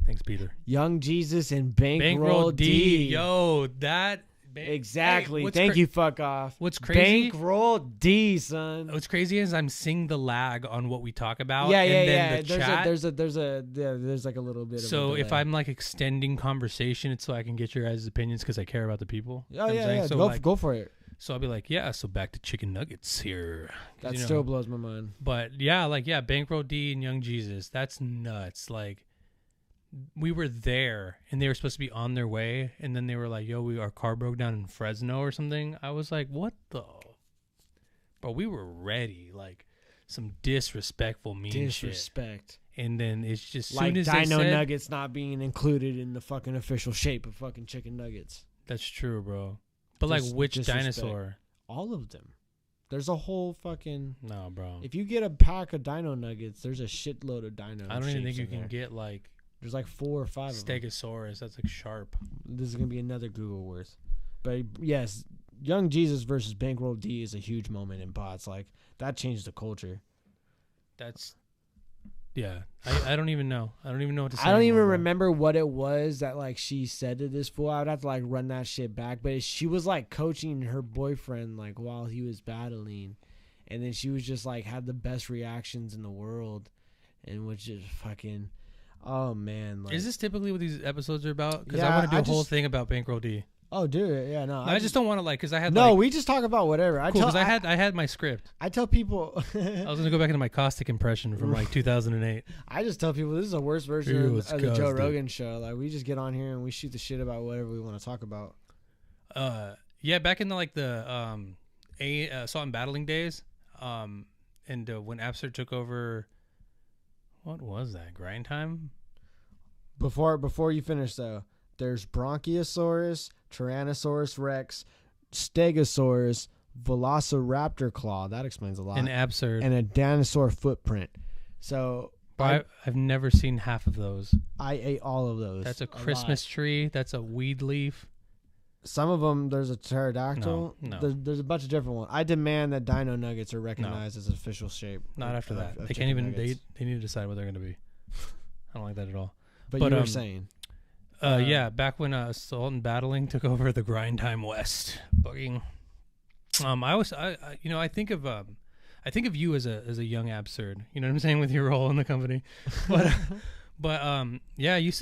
Thanks, Peter. Young Jesus and Bankroll D. Yo, that. Exactly. Hey, Thank you. Fuck off. What's crazy? Bankroll D, son. What's crazy is I'm seeing the lag on what we talk about. Yeah, and yeah. then the chat. There's like a little bit. So of a if delay. I'm like extending conversation, it's so I can get your guys' opinions because I care about the people. Oh You know what I'm yeah, saying? yeah. So Go for it. So I'll be like, yeah. So back to chicken nuggets here. 'Cause, That you know, still blows my mind. But yeah, Bankroll D and Young Jesus. That's nuts. Like, we were there and they were supposed to be on their way, and then they were like, yo, our car broke down in Fresno or something. I was like, what the? Bro, we were ready. Like, some disrespectful mean shit. Disrespect. And then it's just Like soon as Dino they said, Nuggets not being included in the fucking official shape of fucking chicken nuggets. That's true, bro. But like, which Disrespect. dinosaur? All of them. There's a whole fucking. No, bro. If you get a pack of Dino Nuggets, there's a shitload of Dino. I don't even think shapes you in can there. get like There's like 4 or 5 of them. Stegosaurus. That's like sharp. This is gonna be another Google worth. But yes, Young Jesus versus Bankroll D is a huge moment in bots. Like, that changed the culture. That's yeah. I don't even know. I don't even know what to say. I don't even anymore, bro. remember what it was that like she said to this fool. I would have to like run that shit back. But she was like coaching her boyfriend like while he was battling, and then she was just like had the best reactions in the world, and which is fucking, oh man. Like, Is this typically what these episodes are about? Because Yeah, I want to do I a whole just- thing about Bankroll D. oh dude, yeah, no, I just don't want to like because I had No, like, we just talk about whatever. cool because I had my script. I tell people. I was gonna go back into my caustic impression from like 2008. I just tell people this is the worst version It of was the Joe caustic. Rogan show. Like, we just get on here and we shoot the shit about whatever we want to talk about. Yeah, back in the Assault and Battling days, and when Absurd took over, what was that? Grind Time? Before you finish though, there's Bronchiosaurus, Tyrannosaurus Rex, Stegosaurus, Velociraptor claw. That explains a lot. And Absurd. And a dinosaur footprint. So But I've never seen half of those. I ate all of those. That's a Christmas tree. That's a weed leaf. Some of them, there's a pterodactyl. No. There's a bunch of different ones. I demand that Dino Nuggets are recognized as official shape. Not after that. They can't even. They need to decide what they're going to be. I don't like that at all. But but, you were saying. Yeah, back when Assault and Battling took over the Grind Time West, bugging. I think of you as a young Absurd. You know what I'm saying, with your role in the company, but yeah, I used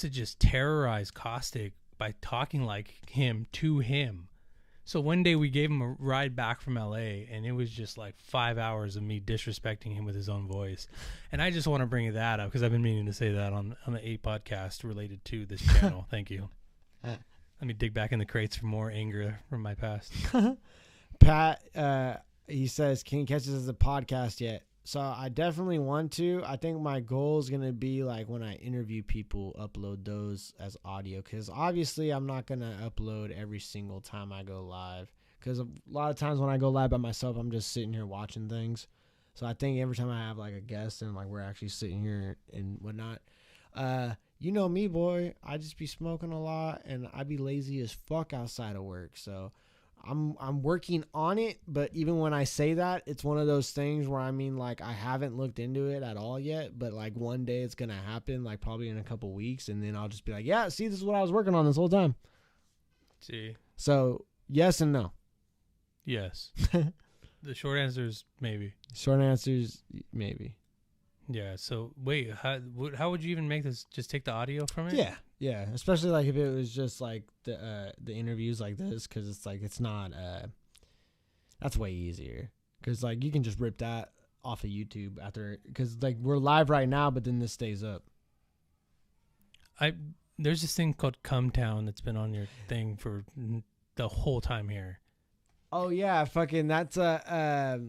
to just terrorize Caustic by talking like him to him. So one day we gave him a ride back from LA, and it was just like 5 hours of me disrespecting him with his own voice. And I just want to bring that up because I've been meaning to say that on the 8 podcast related to this channel. Thank you. Let me dig back in the crates for more anger from my past. Pat, he says, can you catch this as a podcast yet? So I definitely want to. I think my goal is going to be like when I interview people, upload those as audio. Because obviously I'm not going to upload every single time I go live. Because a lot of times when I go live by myself, I'm just sitting here watching things. So I think every time I have like a guest and like we're actually sitting here and whatnot. you know me, boy. I just be smoking a lot, and I be lazy as fuck outside of work. So I'm working on it. But even when I say that, it's one of those things where I mean, like, I haven't looked into it at all yet. But like one day it's gonna happen, like probably in a couple weeks, and then I'll just be like, yeah, see, this is what I was working on this whole time. See. So yes and no. Yes. The short answer is maybe. Short answer is maybe. Yeah. So wait, how would you even make this? Just take the audio from it? Yeah. Especially like if it was just like the interviews like this, because it's like it's not. That's way easier because like you can just rip that off of YouTube after, because like we're live right now, but then this stays up. There's this thing called Cumtown that's been on your thing for the whole time here. Oh yeah, fucking that's a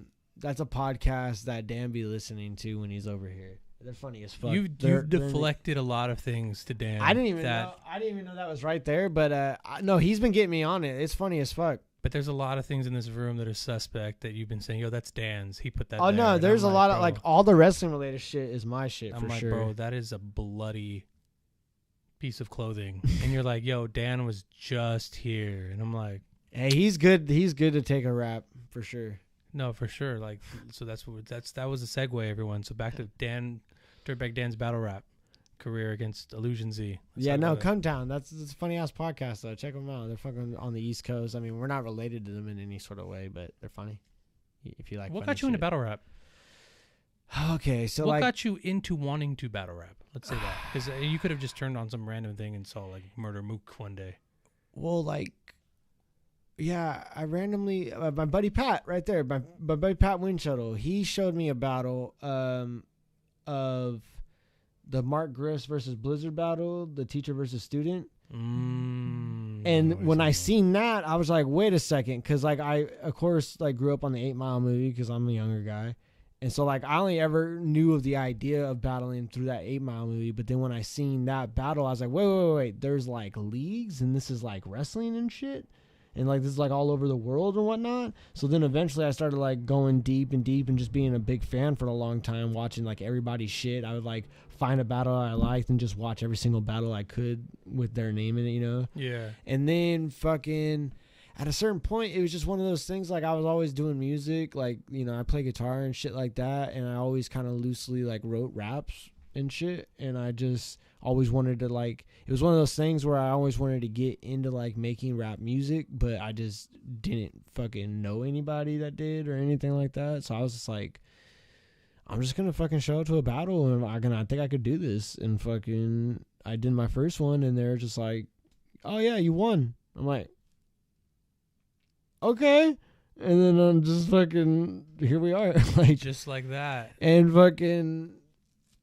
podcast that Dan be listening to when he's over here. They're funny as fuck. You've deflected a lot of things to Dan. I didn't even know that was right there, but no, he's been getting me on it. It's funny as fuck. But there's a lot of things in this room that are suspect that you've been saying, yo, that's Dan's. He put that Oh there. no, And there's I'm a lot of bro, like all the wrestling related shit is my shit I'm for like, sure. bro, that is a bloody piece of clothing. And you're like, yo, Dan was just here. And I'm like, Hey, he's good. He's good to take a rap for sure. no, for sure. Like, so that was a segue, everyone. So back to Dirtbag Dan's battle rap career against Illusion Z. Let's Yeah, talk no, about it. Come Down. That's a funny ass podcast though. Check them out. They're fucking on the East Coast. I mean, we're not related to them in any sort of way, but they're funny. If you like, What funny got you into shit. battle rap? Okay, so What like, got you into wanting to battle rap? Let's say that, because you could have just turned on some random thing and saw like Murder Mook one day. well, like, yeah, I randomly my buddy Pat right there, my buddy Pat Windshuttle, he showed me a battle of the Mark Griff's versus Blizzard battle, the teacher versus student. And when I seen that, I was like, wait a second, because like I of course like grew up on the 8 Mile movie because I'm a younger guy. And so, like, I only ever knew of the idea of battling through that 8 Mile movie. But then when I seen that battle, I was like, wait. There's, like, leagues, and this is, like, wrestling and shit. And, like, this is, like, all over the world and whatnot. So then eventually I started, like, going deep and just being a big fan for a long time, watching, like, everybody's shit. I would, like, find a battle I liked and just watch every single battle I could with their name in it, you know? Yeah. And then fucking... at a certain point, it was just one of those things, like, I was always doing music, like, you know, I play guitar and shit like that, and I always kind of loosely, like, wrote raps and shit, and I just always wanted to, like, it was one of those things where I always wanted to get into, like, making rap music, but I just didn't fucking know anybody that did or anything like that, so I was just like, I'm just gonna fucking show up to a battle, and I think I could do this, and fucking, I did my first one, and they're just like, oh, yeah, you won. I'm like, okay, and then I'm just fucking, here we are. Like, Just like that. and fucking,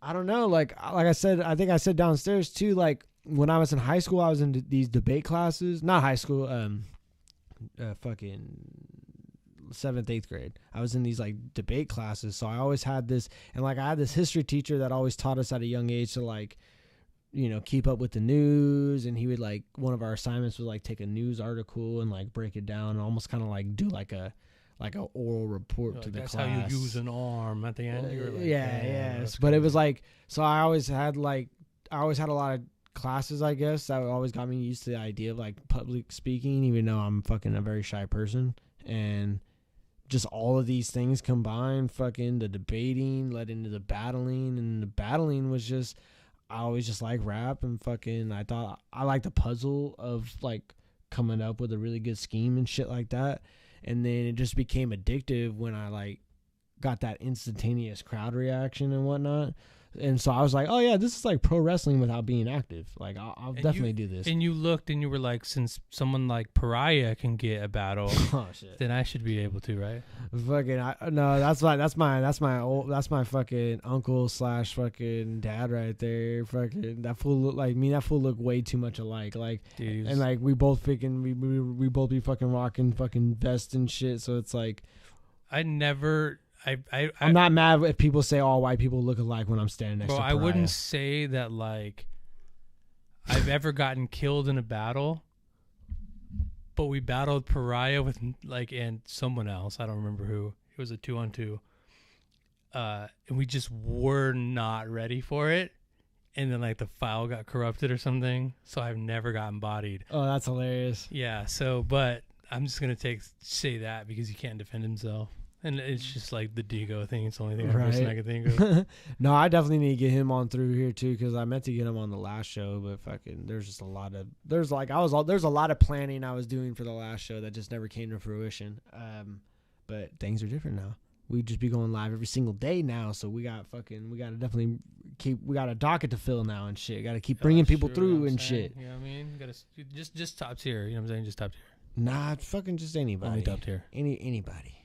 I don't know, like I said, I think I said downstairs too, like when I was in high school, I was in these debate classes, not high school, fucking 7th, 8th grade. I was in these like debate classes, so I always had this, and like I had this history teacher that always taught us at a young age to like, you know, keep up with the news, and he would like, one of our assignments was like take a news article and like break it down and almost kind of like do like a oral report to the That's class. how you use an arm at the end. You're like, yes, that's but it crazy. was like, so I always had a lot of classes, I guess, that always got me used to the idea of like public speaking, even though I'm fucking a very shy person, and just all of these things combined, fucking the debating led into the battling, and the battling was just, I always just like rap, and fucking I thought I liked the puzzle of like coming up with a really good scheme and shit like that. And then it just became addictive when I like got that instantaneous crowd reaction and whatnot. And so I was like, oh yeah, this is like pro wrestling without being active. Like I'll definitely do this. And you looked and you were like, since someone like Pariah can get a battle, Oh shit. then I should be able to, right? Fucking no, that's my fucking uncle / fucking dad right there. Fucking that fool look like me. That fool look way too much alike. Like, Dude, and like we both freaking we both be fucking rocking fucking vests and shit. So it's like, I'm I'm not mad if people say all white people look alike when I'm standing next bro, to I Pariah. wouldn't say that like I've ever gotten killed in a battle, but we battled Pariah with like and someone else. I don't remember who. It was a 2-on-2. And we just were not ready for it. and then like the file got corrupted or something, so I've never gotten bodied. Oh, that's hilarious. Yeah, so but I'm just gonna say that because he can't defend himself. And it's just like the Digo thing. It's the only thing person I can think of. No, I definitely need to get him on through here too, because I meant to get him on the last show, but fucking there's just a lot of there's a lot of planning I was doing for the last show that just never came to fruition. But things are different now. We just be going live every single day now, so we got a docket to fill now and shit. Got to keep bringing people through and shit. You know what I mean? Got to just top tier. You know what I'm saying? Just top tier. Nah, fucking just anybody. Only top tier. Anybody.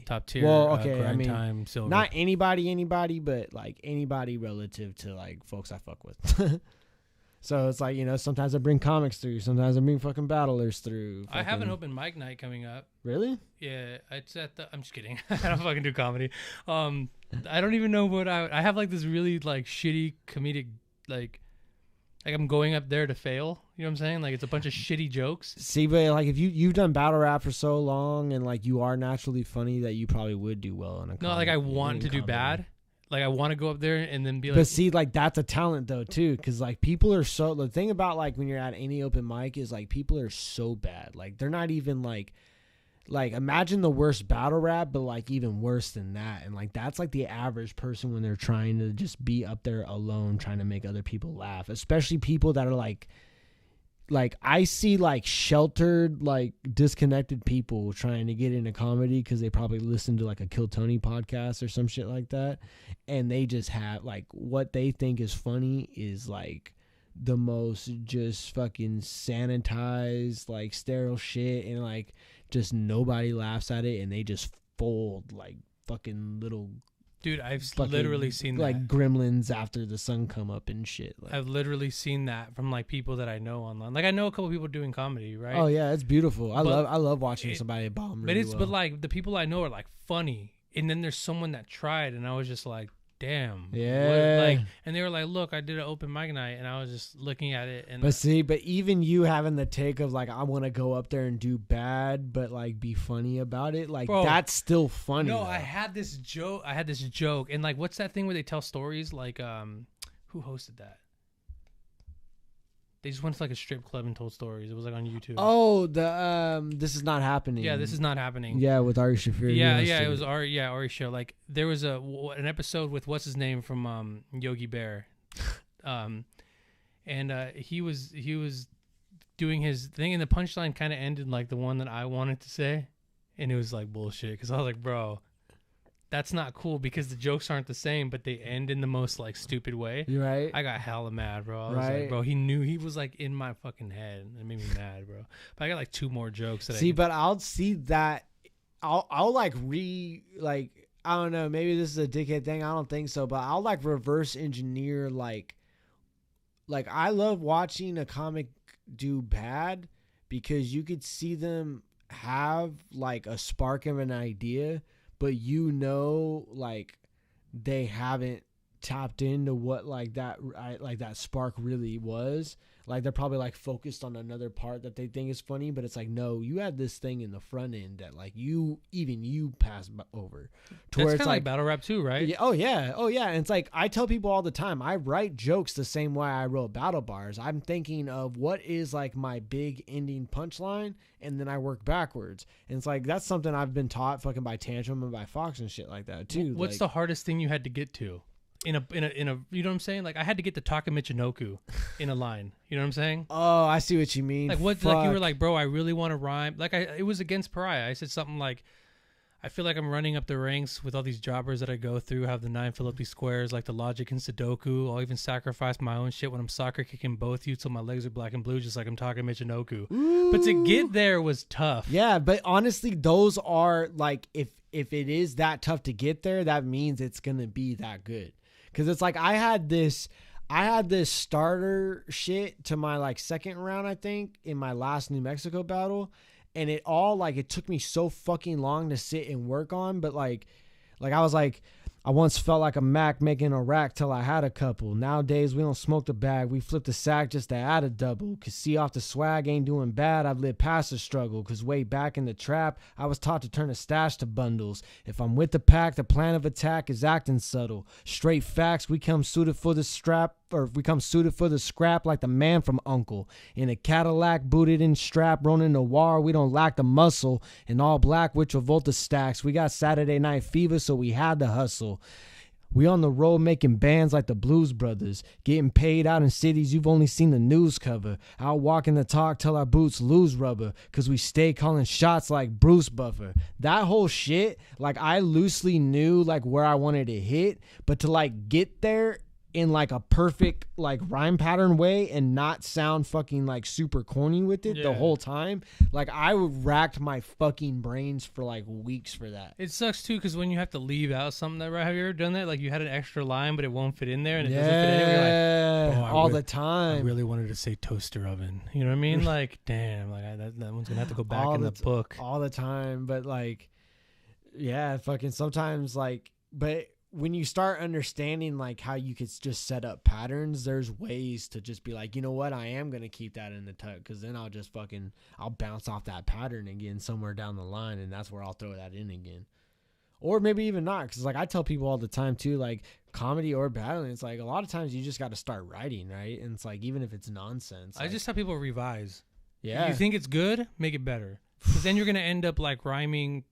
Top tier. Well, okay, grind I mean, time, silver. not anybody, but like anybody relative to like folks I fuck with. So it's like, you know, sometimes I bring comics through, sometimes I bring fucking battlers through. I have an open mic night coming up. Really? Yeah, it's at the. I'm just kidding. I don't fucking do comedy. I don't even know what I have like this really like shitty comedic like I'm going up there to fail. You know what I'm saying? Like it's a bunch of shitty jokes. See, but like if you've done battle rap for so long and like you are naturally funny, that you probably would do well in a comedy. No, like I want to do bad. Like I want to go up there and then be like. But see, like that's a talent though too, because like people are so. The thing about like when you're at any open mic is like people are so bad. Like they're not even like imagine the worst battle rap, but like even worse than that. And like that's like the average person when they're trying to just be up there alone, trying to make other people laugh, especially people that are like I see like sheltered, like disconnected people trying to get into comedy because they probably listen to like a Kill Tony podcast or some shit like that. And they just have like what they think is funny is like the most just fucking sanitized, like sterile shit. And like just nobody laughs at it and they just fold like fucking little. Dude, I've literally seen that. Like gremlins after the sun come up and shit. Like, I've literally seen that from like people that I know online. Like I know a couple people doing comedy, right? Oh yeah, it's beautiful. I love watching somebody bomb. Really but like the people I know are like funny, and then there's someone that tried, and I was just like, damn. Yeah. Like, and they were like, look, I did an open mic night, and I was just looking at it, and but even you having the take of like I want to go up there and do bad, but like be funny about it, like bro, that's still funny. No, though. I had this joke, and like, what's that thing where they tell stories? Like, who hosted that? They just went to like a strip club and told stories. It was like on YouTube. Oh, the This Is Not Happening. Yeah, This Is Not Happening. Yeah, with Ari Shaffir. Yeah, it was Ari show. Like there was an episode with what's his name from Yogi Bear, and he was doing his thing, and the punchline kind of ended like the one that I wanted to say, and it was like bullshit because I was like, bro, that's not cool because the jokes aren't the same, but they end in the most like stupid way. You're right. I got hella mad, bro. I was like, bro, he was like in my fucking head. It made me mad, bro. But I got like two more jokes that but I'll see that. I'll like I don't know, maybe this is a dickhead thing. I don't think so, but I'll like reverse engineer like I love watching a comic do bad because you could see them have like a spark of an idea, but you know, like they haven't tapped into what like that spark really was. Like they're probably like focused on another part that they think is funny, but it's like, no, you had this thing in the front end that like you pass over. That's kind of like battle rap too, right? Yeah, oh yeah. And it's like I tell people all the time, I write jokes the same way I wrote battle bars. I'm thinking of what is like my big ending punchline, and then I work backwards. And it's like that's something I've been taught fucking by Tantrum and by Fox and shit like that too. What's the hardest thing you had to get to? In a, you know what I'm saying? Like I had to get to Taka Michinoku in a line. You know what I'm saying? Oh, I see what you mean. Like what? Fuck. Like you were like, bro, I really want to rhyme. Like it was against Pariah. I said something like, I feel like I'm running up the ranks with all these jobbers that I go through. Have the 9 fill up these squares like the logic in Sudoku. I'll even sacrifice my own shit when I'm soccer kicking both you till my legs are black and blue, just like I'm Taka Michinoku. Ooh. But to get there was tough. Yeah, but honestly, those are like if it is that tough to get there, that means it's gonna be that good. Because it's like I had this starter shit to my like second round, I think, in my last New Mexico battle. And it took me so fucking long to sit and work on. But like I was like, I once felt like a Mac making a rack till I had a couple. Nowadays, we don't smoke the bag. We flip the sack just to add a double. Cause see off the swag ain't doing bad. I've lived past the struggle. Cause way back in the trap, I was taught to turn a stash to bundles. If I'm with the pack, the plan of attack is acting subtle. Straight facts, we come suited for the strap. or if we come suited for the scrap like the man from Uncle. In a Cadillac, booted in strap, running Noir, we don't lack the muscle. In all black with Travolta stacks, we got Saturday night fever, so we had to hustle. We on the road making bands like the Blues Brothers, getting paid out in cities you've only seen the news cover. Out walking the talk till our boots lose rubber, cause we stay calling shots like Bruce Buffer. That whole shit, like I loosely knew like where I wanted to hit, but to like get there in like a perfect like rhyme pattern way and not sound fucking like super corny with it the whole time. Like I racked my fucking brains for like weeks for that. It sucks too because when you have to leave out something that have you ever done that? Like you had an extra line but it won't fit in there and it doesn't fit anywhere. You're like, all the time. I really wanted to say toaster oven. You know what I mean? Like damn, like that one's gonna have to go back in the book all the time. But like, yeah, fucking sometimes like, but when you start understanding like how you could just set up patterns, there's ways to just be like, you know what, I am going to keep that in the tuck because then I'll bounce off that pattern again somewhere down the line, and that's where I'll throw that in again. Or maybe even not, because like I tell people all the time too, like comedy or battling, it's like a lot of times you just got to start writing, right? And it's like even if it's nonsense. I just tell people revise. Yeah. If you think it's good, make it better. Because then you're going to end up like rhyming,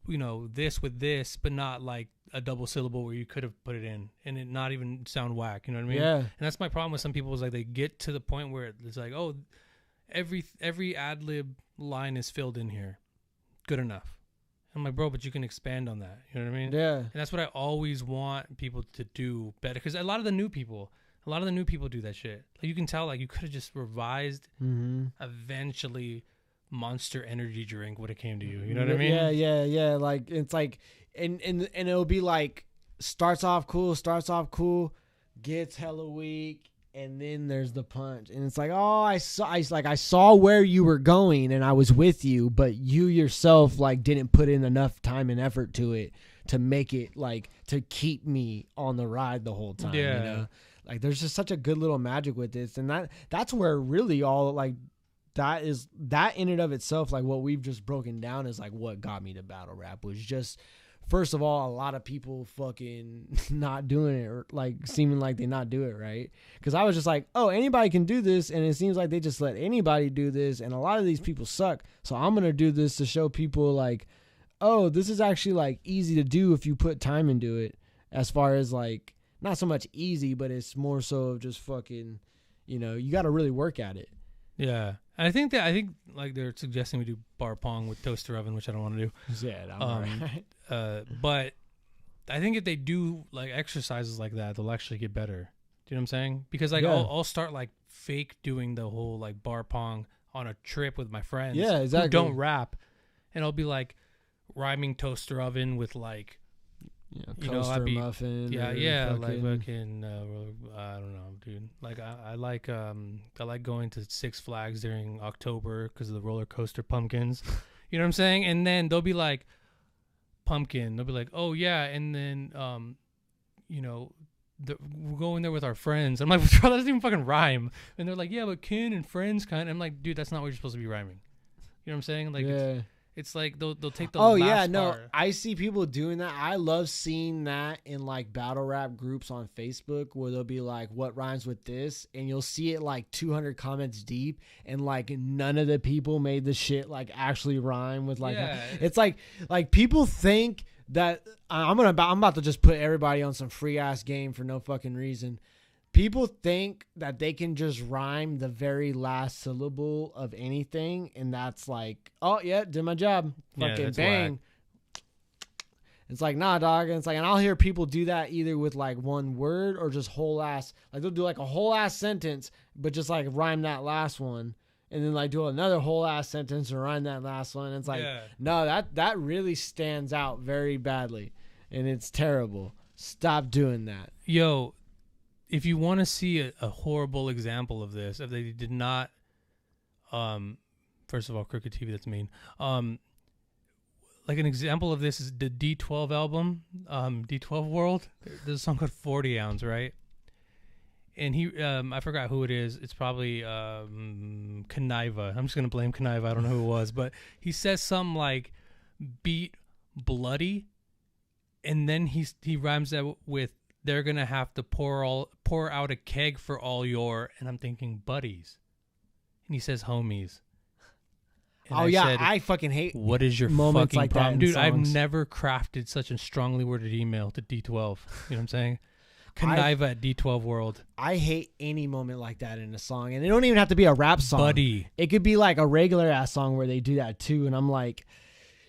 you know, this with this, but not like a double syllable where you could have put it in and it not even sound whack. You know what I mean? Yeah. And that's my problem with some people is like they get to the point where it's like, oh, every ad lib line is filled in here. Good enough. I'm like, bro, but you can expand on that. You know what I mean? Yeah. And that's what I always want people to do better. Because a lot of the new people do that shit. Like you can tell, like you could have just revised. Eventually, Monster Energy drink would have came to you. You know what I mean? Yeah. Like it's like, and it'll be like starts off cool, gets hella weak, and then there's the punch, and it's like, oh, I saw where you were going, and I was with you, but you yourself like didn't put in enough time and effort to it to make it like to keep me on the ride the whole time. Yeah. You know? Like there's just such a good little magic with this, and that's where really all like. That in and of itself, like what we've just broken down is like what got me to battle rap was just, first of all, a lot of people fucking not doing it or like seeming like they not do it right. Because I was just like, oh, anybody can do this, and it seems like they just let anybody do this, and a lot of these people suck. So I'm gonna do this to show people like, oh, this is actually like easy to do if you put time into it. As far as like not so much easy, but it's more so of just fucking, you know, you got to really work at it. Yeah. I think like they're suggesting we do bar pong with toaster oven, which I don't want to do. Yeah, but I think if they do like exercises like that, they'll actually get better. Do you know what I'm saying? Because like I'll start like fake doing the whole like bar pong on a trip with my friends. Yeah, exactly. Who don't rap, and I'll be like rhyming toaster oven with like. You know, I'd be muffin. Yeah, like fucking. I don't know, dude. Like I like going to Six Flags during October because of the roller coaster pumpkins. You know what I'm saying? And then they'll be like, pumpkin. They'll be like, oh yeah, and then you know, we're going there with our friends. I'm like, bro, that doesn't even fucking rhyme. And they're like, yeah, but kin and friends kind. I'm like, dude, that's not what you're supposed to be rhyming. You know what I'm saying? Like. Yeah. It's like they'll take the last part. I see people doing that. I love seeing that in like battle rap groups on Facebook where they'll be like, what rhymes with this? And you'll see it like 200 comments deep, and like none of the people made the shit like actually rhyme with like it's like people think that I'm about to just put everybody on some free ass game for no fucking reason. People think that they can just rhyme the very last syllable of anything, and that's like, oh yeah, did my job. Fucking bang. Whack. It's like, nah, dog. And it's like, and I'll hear people do that either with like one word or just whole ass. Like they'll do like a whole ass sentence, but just like rhyme that last one, and then like do another whole ass sentence and rhyme that last one. And it's like, no, that really stands out very badly, and it's terrible. Stop doing that. Yo. If you want to see a horrible example of this, if they did not, first of all, Crooked TV, that's mean. Like an example of this is the D12 album, D12 World. There's a song called 40 Ounce, right? And he, I forgot who it is. It's probably Kaniva. I'm just going to blame Kaniva. I don't know who it was. But he says something like, beat bloody. And then he rhymes that with they're gonna have to pour out a keg for all your, and I'm thinking buddies, and he says homies. And I fucking hate what is your moments fucking like that problem, in dude? I've songs. never crafted such a strongly worded email to D12. You know what I'm saying? Connive at D12 World, I hate any moment like that in a song, and it don't even have to be a rap song. buddy. It could be like a regular ass song where they do that too, and I'm like,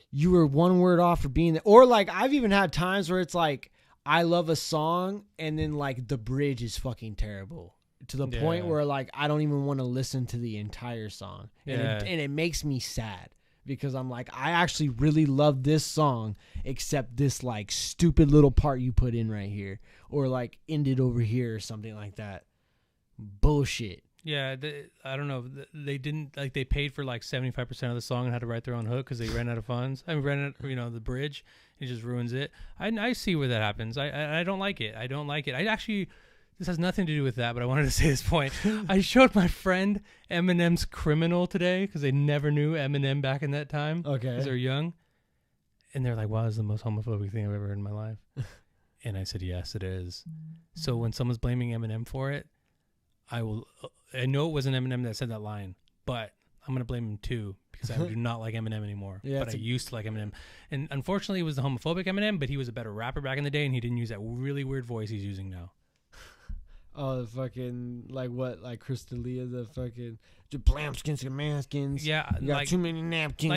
you were one word off for being there. Or like I've even had times where it's like I love a song and then like the bridge is fucking terrible to the point where like I don't even want to listen to the entire song, and it makes me sad because I'm like, I actually really love this song except this like stupid little part you put in right here, or like ended over here or something like that. Bullshit. Yeah, I don't know. They didn't like. They paid for like 75% of the song and had to write their own hook because they ran out of funds. I mean, ran out, the bridge. It just ruins it. I see where that happens. I don't like it. I don't like it. I actually, this has nothing to do with that, but I wanted to say this point. I showed my friend Eminem's "Criminal" today because they never knew Eminem back in that time. Okay. Because they're young, and they're like, "Wow, this is the most homophobic thing I've ever heard in my life." And I said, "Yes, it is." So when someone's blaming Eminem for it, I know it wasn't Eminem that said that line, but I'm going to blame him too because I do not like Eminem anymore. Yeah, but I used to like Eminem. And unfortunately, it was the homophobic Eminem, but he was a better rapper back in the day, and he didn't use that really weird voice he's using now. Oh, the fucking, like what? Like Chris D'Elia, the fucking, lambskins and manskins. Yeah. You got too many napkins.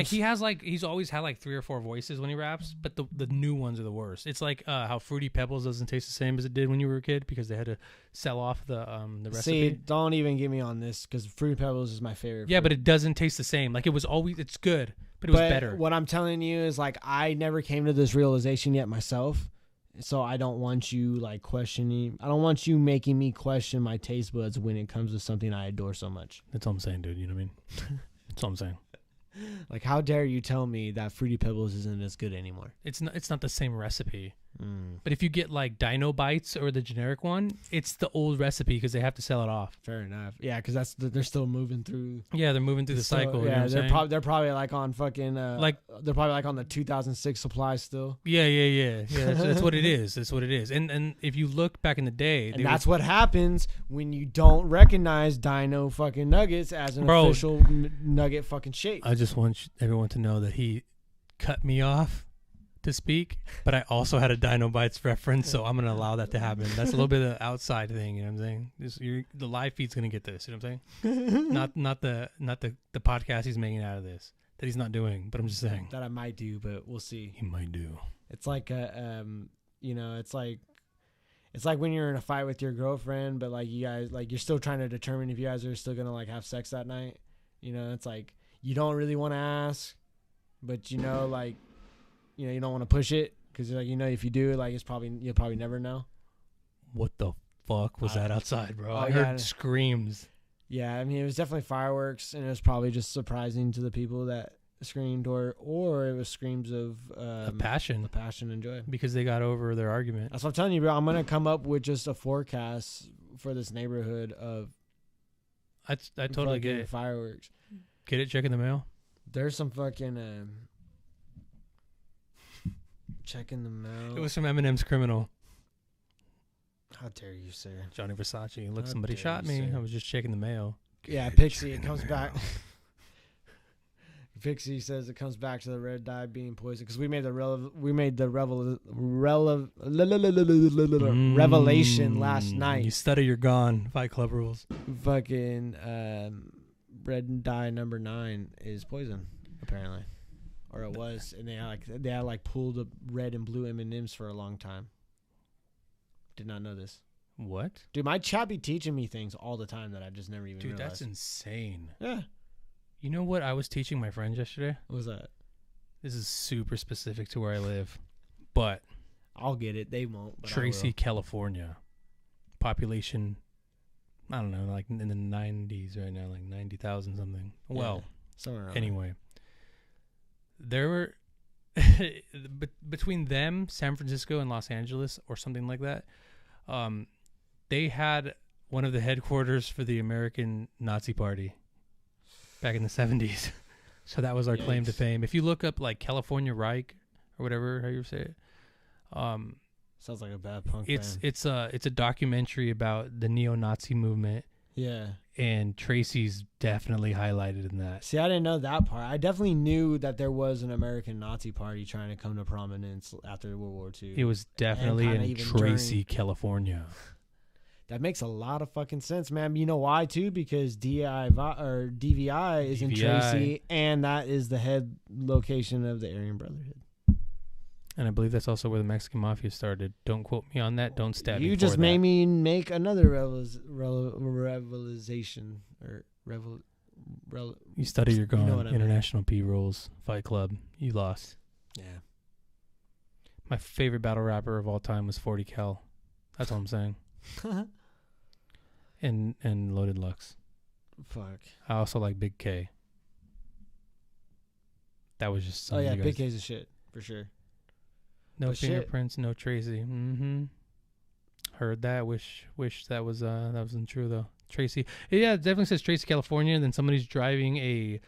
Like he's always had like 3 or 4 voices when he raps, but the new ones are the worst. It's like how Fruity Pebbles doesn't taste the same as it did when you were a kid because they had to sell off the recipe. See, don't even get me on this because Fruity Pebbles is my favorite. Yeah, but it doesn't taste the same. Like it's good, but it was better. What I'm telling you is like I never came to this realization yet myself. So I don't want you like questioning. I don't want you making me question my taste buds when it comes to something I adore so much. That's all I'm saying, dude. You know what I mean? That's all I'm saying. Like, how dare you tell me that Fruity Pebbles isn't as good anymore? It's not the same recipe. But if you get like Dino Bites or the generic one, it's the old recipe because they have to sell it off. Fair enough. Yeah, because they're still moving through. Yeah, they're moving through the cycle. Yeah, you know they're probably like on fucking they're probably like on the 2006 supply still. Yeah. That's what it is. That's what it is. And if you look back in the day, and that's what happens when you don't recognize Dino fucking Nuggets as an official nugget fucking shape. I just want everyone to know that he cut me off to speak, but I also had a Dino Bites reference, so I'm gonna allow that to happen. That's a little bit of an outside thing, you know what I'm saying? The live feed's gonna get this, you know what I'm saying? not the podcast he's making out of this that he's not doing, but I'm just saying that I might do, but we'll see. He might do. It's like it's like when you're in a fight with your girlfriend, but like you guys, like you're still trying to determine if you guys are still gonna like have sex that night. You know, it's like you don't really want to ask, but you don't want to push it because like if you do, like you'll probably never know. What the fuck was that outside, bro? I heard heard screams. Yeah, I mean it was definitely fireworks, and it was probably just surprising to the people that screamed, or it was screams of passion and joy because they got over their argument. That's what I'm telling you, bro. I'm gonna come up with just a forecast for this neighborhood of. I totally get it. Fireworks. Get it? Check in the mail. There's some fucking checking the mail. It was from Eminem's "Criminal." How dare you, sir? Johnny Versace. Look, somebody shot me. Sir. I was just checking the mail. Yeah, Pixie. It comes back. Pixie says it comes back to the red dye being poisoned because we made the revelation last night. You stutter, you're gone. Fight Club rules. Fucking red dye number 9 is poison, apparently, or it was, and they had pulled the red and blue M&Ms for a long time. Did not know this. What? Dude, my chat be teaching me things all the time that I just never even realized. That's insane. Yeah. You know what I was teaching my friends yesterday? What was that? This is super specific to where I live, but I'll get it. They won't. But Tracy, California. Population, I don't know, like in the 90s right now, like 90,000 something. Yeah, well, anyway, there were between them, San Francisco and Los Angeles or something like that, they had one of the headquarters for the American Nazi Party back in the 70s. So that was our claim to fame. If you look up like California Reich or whatever, how you say it, Sounds like a bad punk It's band. it's a documentary about the neo-Nazi movement, Yeah. and Tracy's definitely highlighted in that. See, I didn't know that part. I definitely knew that there was an American Nazi party trying to come to prominence after World War II. It was definitely kinda in even Tracy, California. That makes a lot of fucking sense, man. You know why, too? Because DVI is in Tracy, and that is the head location of the Aryan Brotherhood. And I believe that's also where the Mexican Mafia started. Don't quote me on that. Don't stab me. You just made me make another revelization. You study your gone. You know what I mean. International P rules. Fight Club. You lost. Yeah. My favorite battle rapper of all time was 40 Cal. That's all I'm saying. and Loaded Lux. Fuck. I also like Big K. That was just Oh, yeah. Big K's a shit. For sure. No But fingerprints, no Tracy. Mm-hmm. Heard that. Wish that wasn't true though. Tracy. Yeah, it definitely says Tracy, California, and then somebody's driving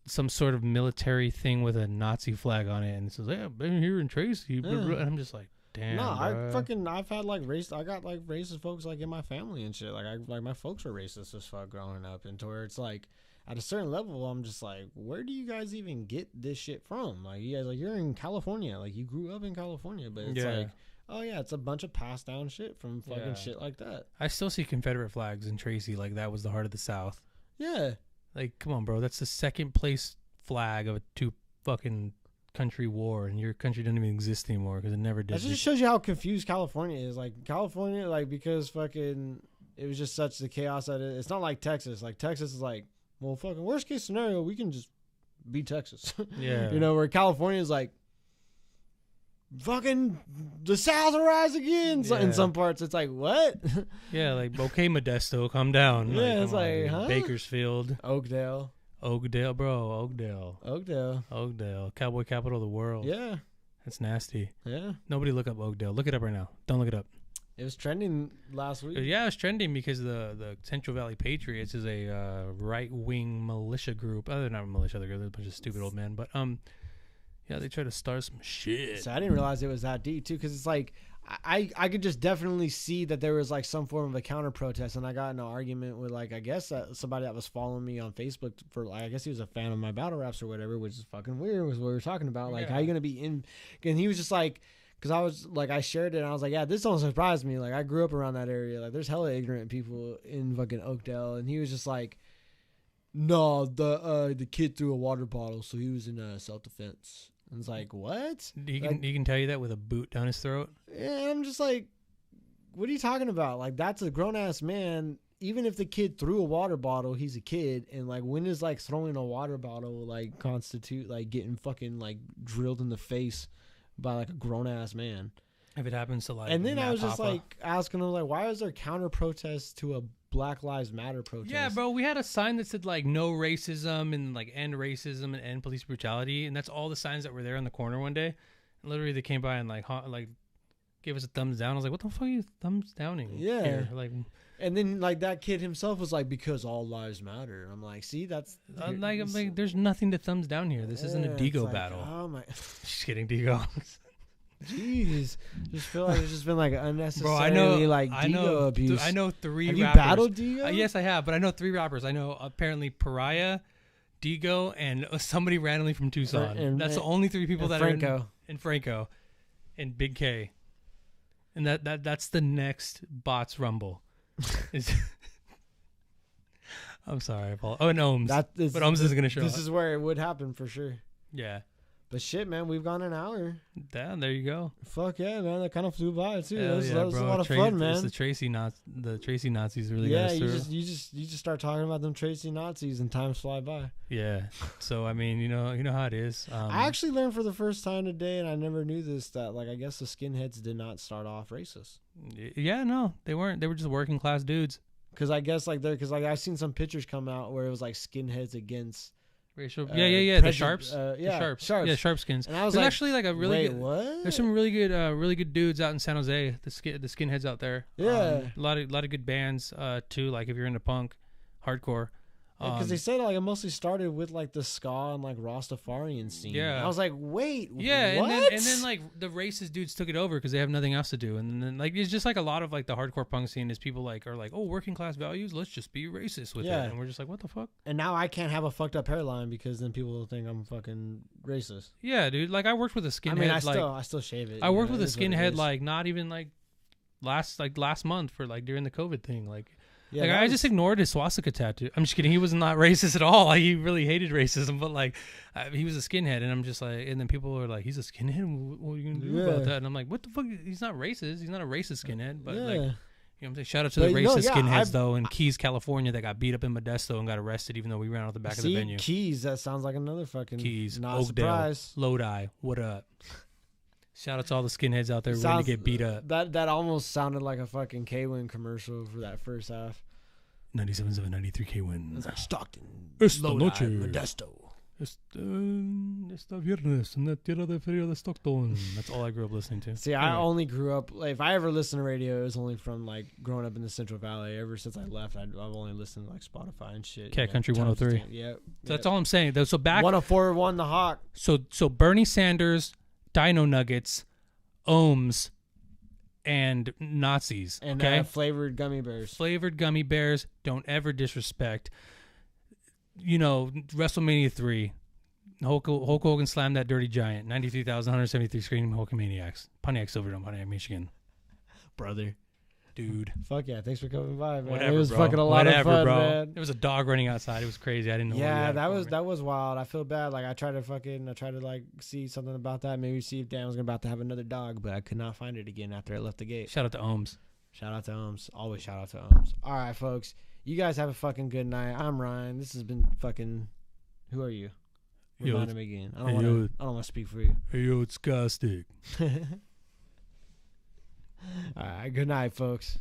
some sort of military thing with a Nazi flag on it, and it says, "Yeah, I've been here in Tracy." Yeah. And I'm just like, damn. No, bruh. I've had like I got like racist folks like in my family and shit. Like my folks were racist as fuck growing up, and to where it's like at a certain level, I'm just like, where do you guys even get this shit from? Like you guys, like you're in California, like you grew up in California, but it's like, oh yeah, it's a bunch of passed down shit from fucking shit like that. I still see Confederate flags in Tracy, like that was the heart of the South. Yeah, like come on, bro, that's the second place flag of a two fucking country war, and your country doesn't even exist anymore because it never did. That just shows you how confused California is. Like California, like because fucking it was just such the chaos that it's not like Texas. Like Texas is like, well, fucking worst case scenario, we can just be Texas. Yeah. You know, where California is like, fucking the South will rise again. So in some parts, it's like, what? Yeah, like, okay, Modesto, calm down. Yeah, like, it's like, dude. huh? Bakersfield. Oakdale, bro. Oakdale. Cowboy capital of the world. Yeah. That's nasty. Yeah. Nobody look up Oakdale. Look it up right now. Don't look it up. It was trending last week. Yeah, it was trending because the Central Valley Patriots is a right-wing militia group. They're not a militia. They're a bunch of stupid old men. But, yeah, they try to start some shit. So I didn't realize it was that deep, too, because it's like, I could just definitely see that there was, like, some form of a counter-protest, and I got in an argument with, like, I guess somebody that was following me on Facebook for, like, I guess he was a fan of my battle raps or whatever, which is fucking weird, was what we were talking about. Like, how you going to be in, and he was just like, because I was, like, I shared it, and I was like, yeah, this don't surprise me. Like, I grew up around that area. Like, there's hella ignorant people in fucking Oakdale, and he was just like, no, the kid threw a water bottle, so he was in self-defense. And it's like, what? He can tell you that with a boot down his throat? Yeah, and I'm just like, what are you talking about? Like, that's a grown-ass man. Even if the kid threw a water bottle, he's a kid. And, like, when is, like, throwing a water bottle, like, constitute, like, getting fucking, like, drilled in the face by, like, a grown-ass man? If it happens to, like, and then Matt I was just, Hoffa. like, asking him, like, why is there counter-protest to a Black Lives Matter protest? Yeah, bro, we had a sign that said, like, no racism and, like, end racism and end police brutality. And that's all the signs that were there on the corner one day. And literally, they came by and, like, gave us a thumbs down. I was like, what the fuck are you thumbs downing here? Like, and then, like, that kid himself was like, because all lives matter. I'm like, see, that's... I'm like, there's nothing to thumbs down here. This isn't a Digo battle. Oh, my... Just kidding, Digo. Jeez. Just feel like it's just been, like, unnecessary, I know abuse. I know three have rappers. You battled Digo? Yes, I have, but I know three rappers. I know, apparently, Pariah, Digo, and somebody randomly from Tucson. That's the only three people that Franco. are in Franco and Big K. And that's the next bots rumble. I'm sorry, Paul. Oh, and Ohms. But Ohms isn't going to show up. This is where it would happen for sure. Yeah. But shit, man, we've gone an hour. Damn, there you go. Fuck yeah, man. That kind of flew by too. Hell That was a lot of fun, man. The Tracy Nazis really got us through. you just start talking about them Tracy Nazis and times fly by. Yeah. So I mean, you know how it is. I actually learned for the first time today, and I never knew this, that like I guess the skinheads did not start off racist. Yeah, no, they weren't. They were just working class dudes. Because I guess I've seen some pictures come out where it was like skinheads against racial. The sharps. Yeah, the sharps. sharps. Yeah, sharpskins. And I was There's like, actually like a really good. What? There's some really good dudes out in San Jose. The skinheads out there. Yeah. A lot of good bands too. Like if you're into punk, hardcore. Because they said like it mostly started with like the ska and like Rastafarian scene. Yeah. I was like, wait, yeah, what? and then like the racist dudes took it over because they have nothing else to do, and then like it's just like a lot of like the hardcore punk scene is people like are like, oh, working class values, let's just be racist with it, and we're just like, what the fuck? And now I can't have a fucked up hairline because then people will think I'm fucking racist. Yeah, dude. Like I worked with a skinhead. I mean, I still shave it. I worked with a skinhead like not even like last month for like during the COVID thing, like. Yeah, like I just ignored his swastika tattoo. I'm just kidding. He was not racist at all. Like, he really hated racism, but like he was a skinhead, and I'm just like, and then people were like, "He's a skinhead. What are you gonna do about that?" And I'm like, "What the fuck? He's not racist. He's not a racist skinhead." But like, you know, what I'm saying, shout out to the racist skinheads though in Keys, California, that got beat up in Modesto and got arrested, even though we ran out the back of the venue. Keys, that sounds like another fucking Keys, not Oakdale, surprise. Lodi. What up? Shout out to all the skinheads out there ready to get beat up. That almost sounded like a fucking K-Win commercial for that first half. 97.7, 93 K-Win. Stockton, Esta Lodi, noche. Modesto. Esta viernes en la tierra de feria de Stockton. That's all I grew up listening to. See, I only grew up, like, if I ever listened to radio, it was only from, like, growing up in the Central Valley. Ever since I left, I've only listened to, like, Spotify and shit. Cat Country 103. Yep. So that's all I'm saying. So back 104.1 The Hawk. So Bernie Sanders, Dino Nuggets, Ohms, and Nazis. And okay? flavored gummy bears. Flavored gummy bears. Don't ever disrespect. You know, WrestleMania 3. Hulk Hogan slammed that dirty giant. 93,173 screaming Hulkamaniacs. Pontiac Silverdome, Pontiac, Michigan. Brother. Dude. Fuck yeah. Thanks for coming by, man. Whatever, it was bro. fucking a lot of fun, bro. man. There was a dog running outside. It was crazy. I didn't know. Yeah, that was wild. I feel bad. Like I tried to like see something about that. Maybe see if Dan was about to have another dog, but I could not find it again after I left the gate. Shout out to Ohms. Shout out to Ohms. Always shout out to Ohms. All right, folks. You guys have a fucking good night. I'm Ryne. This has been fucking. Who are you? Remind me again. I don't want to speak for you. Hey yo, it's Caustic. All right. Good night, folks.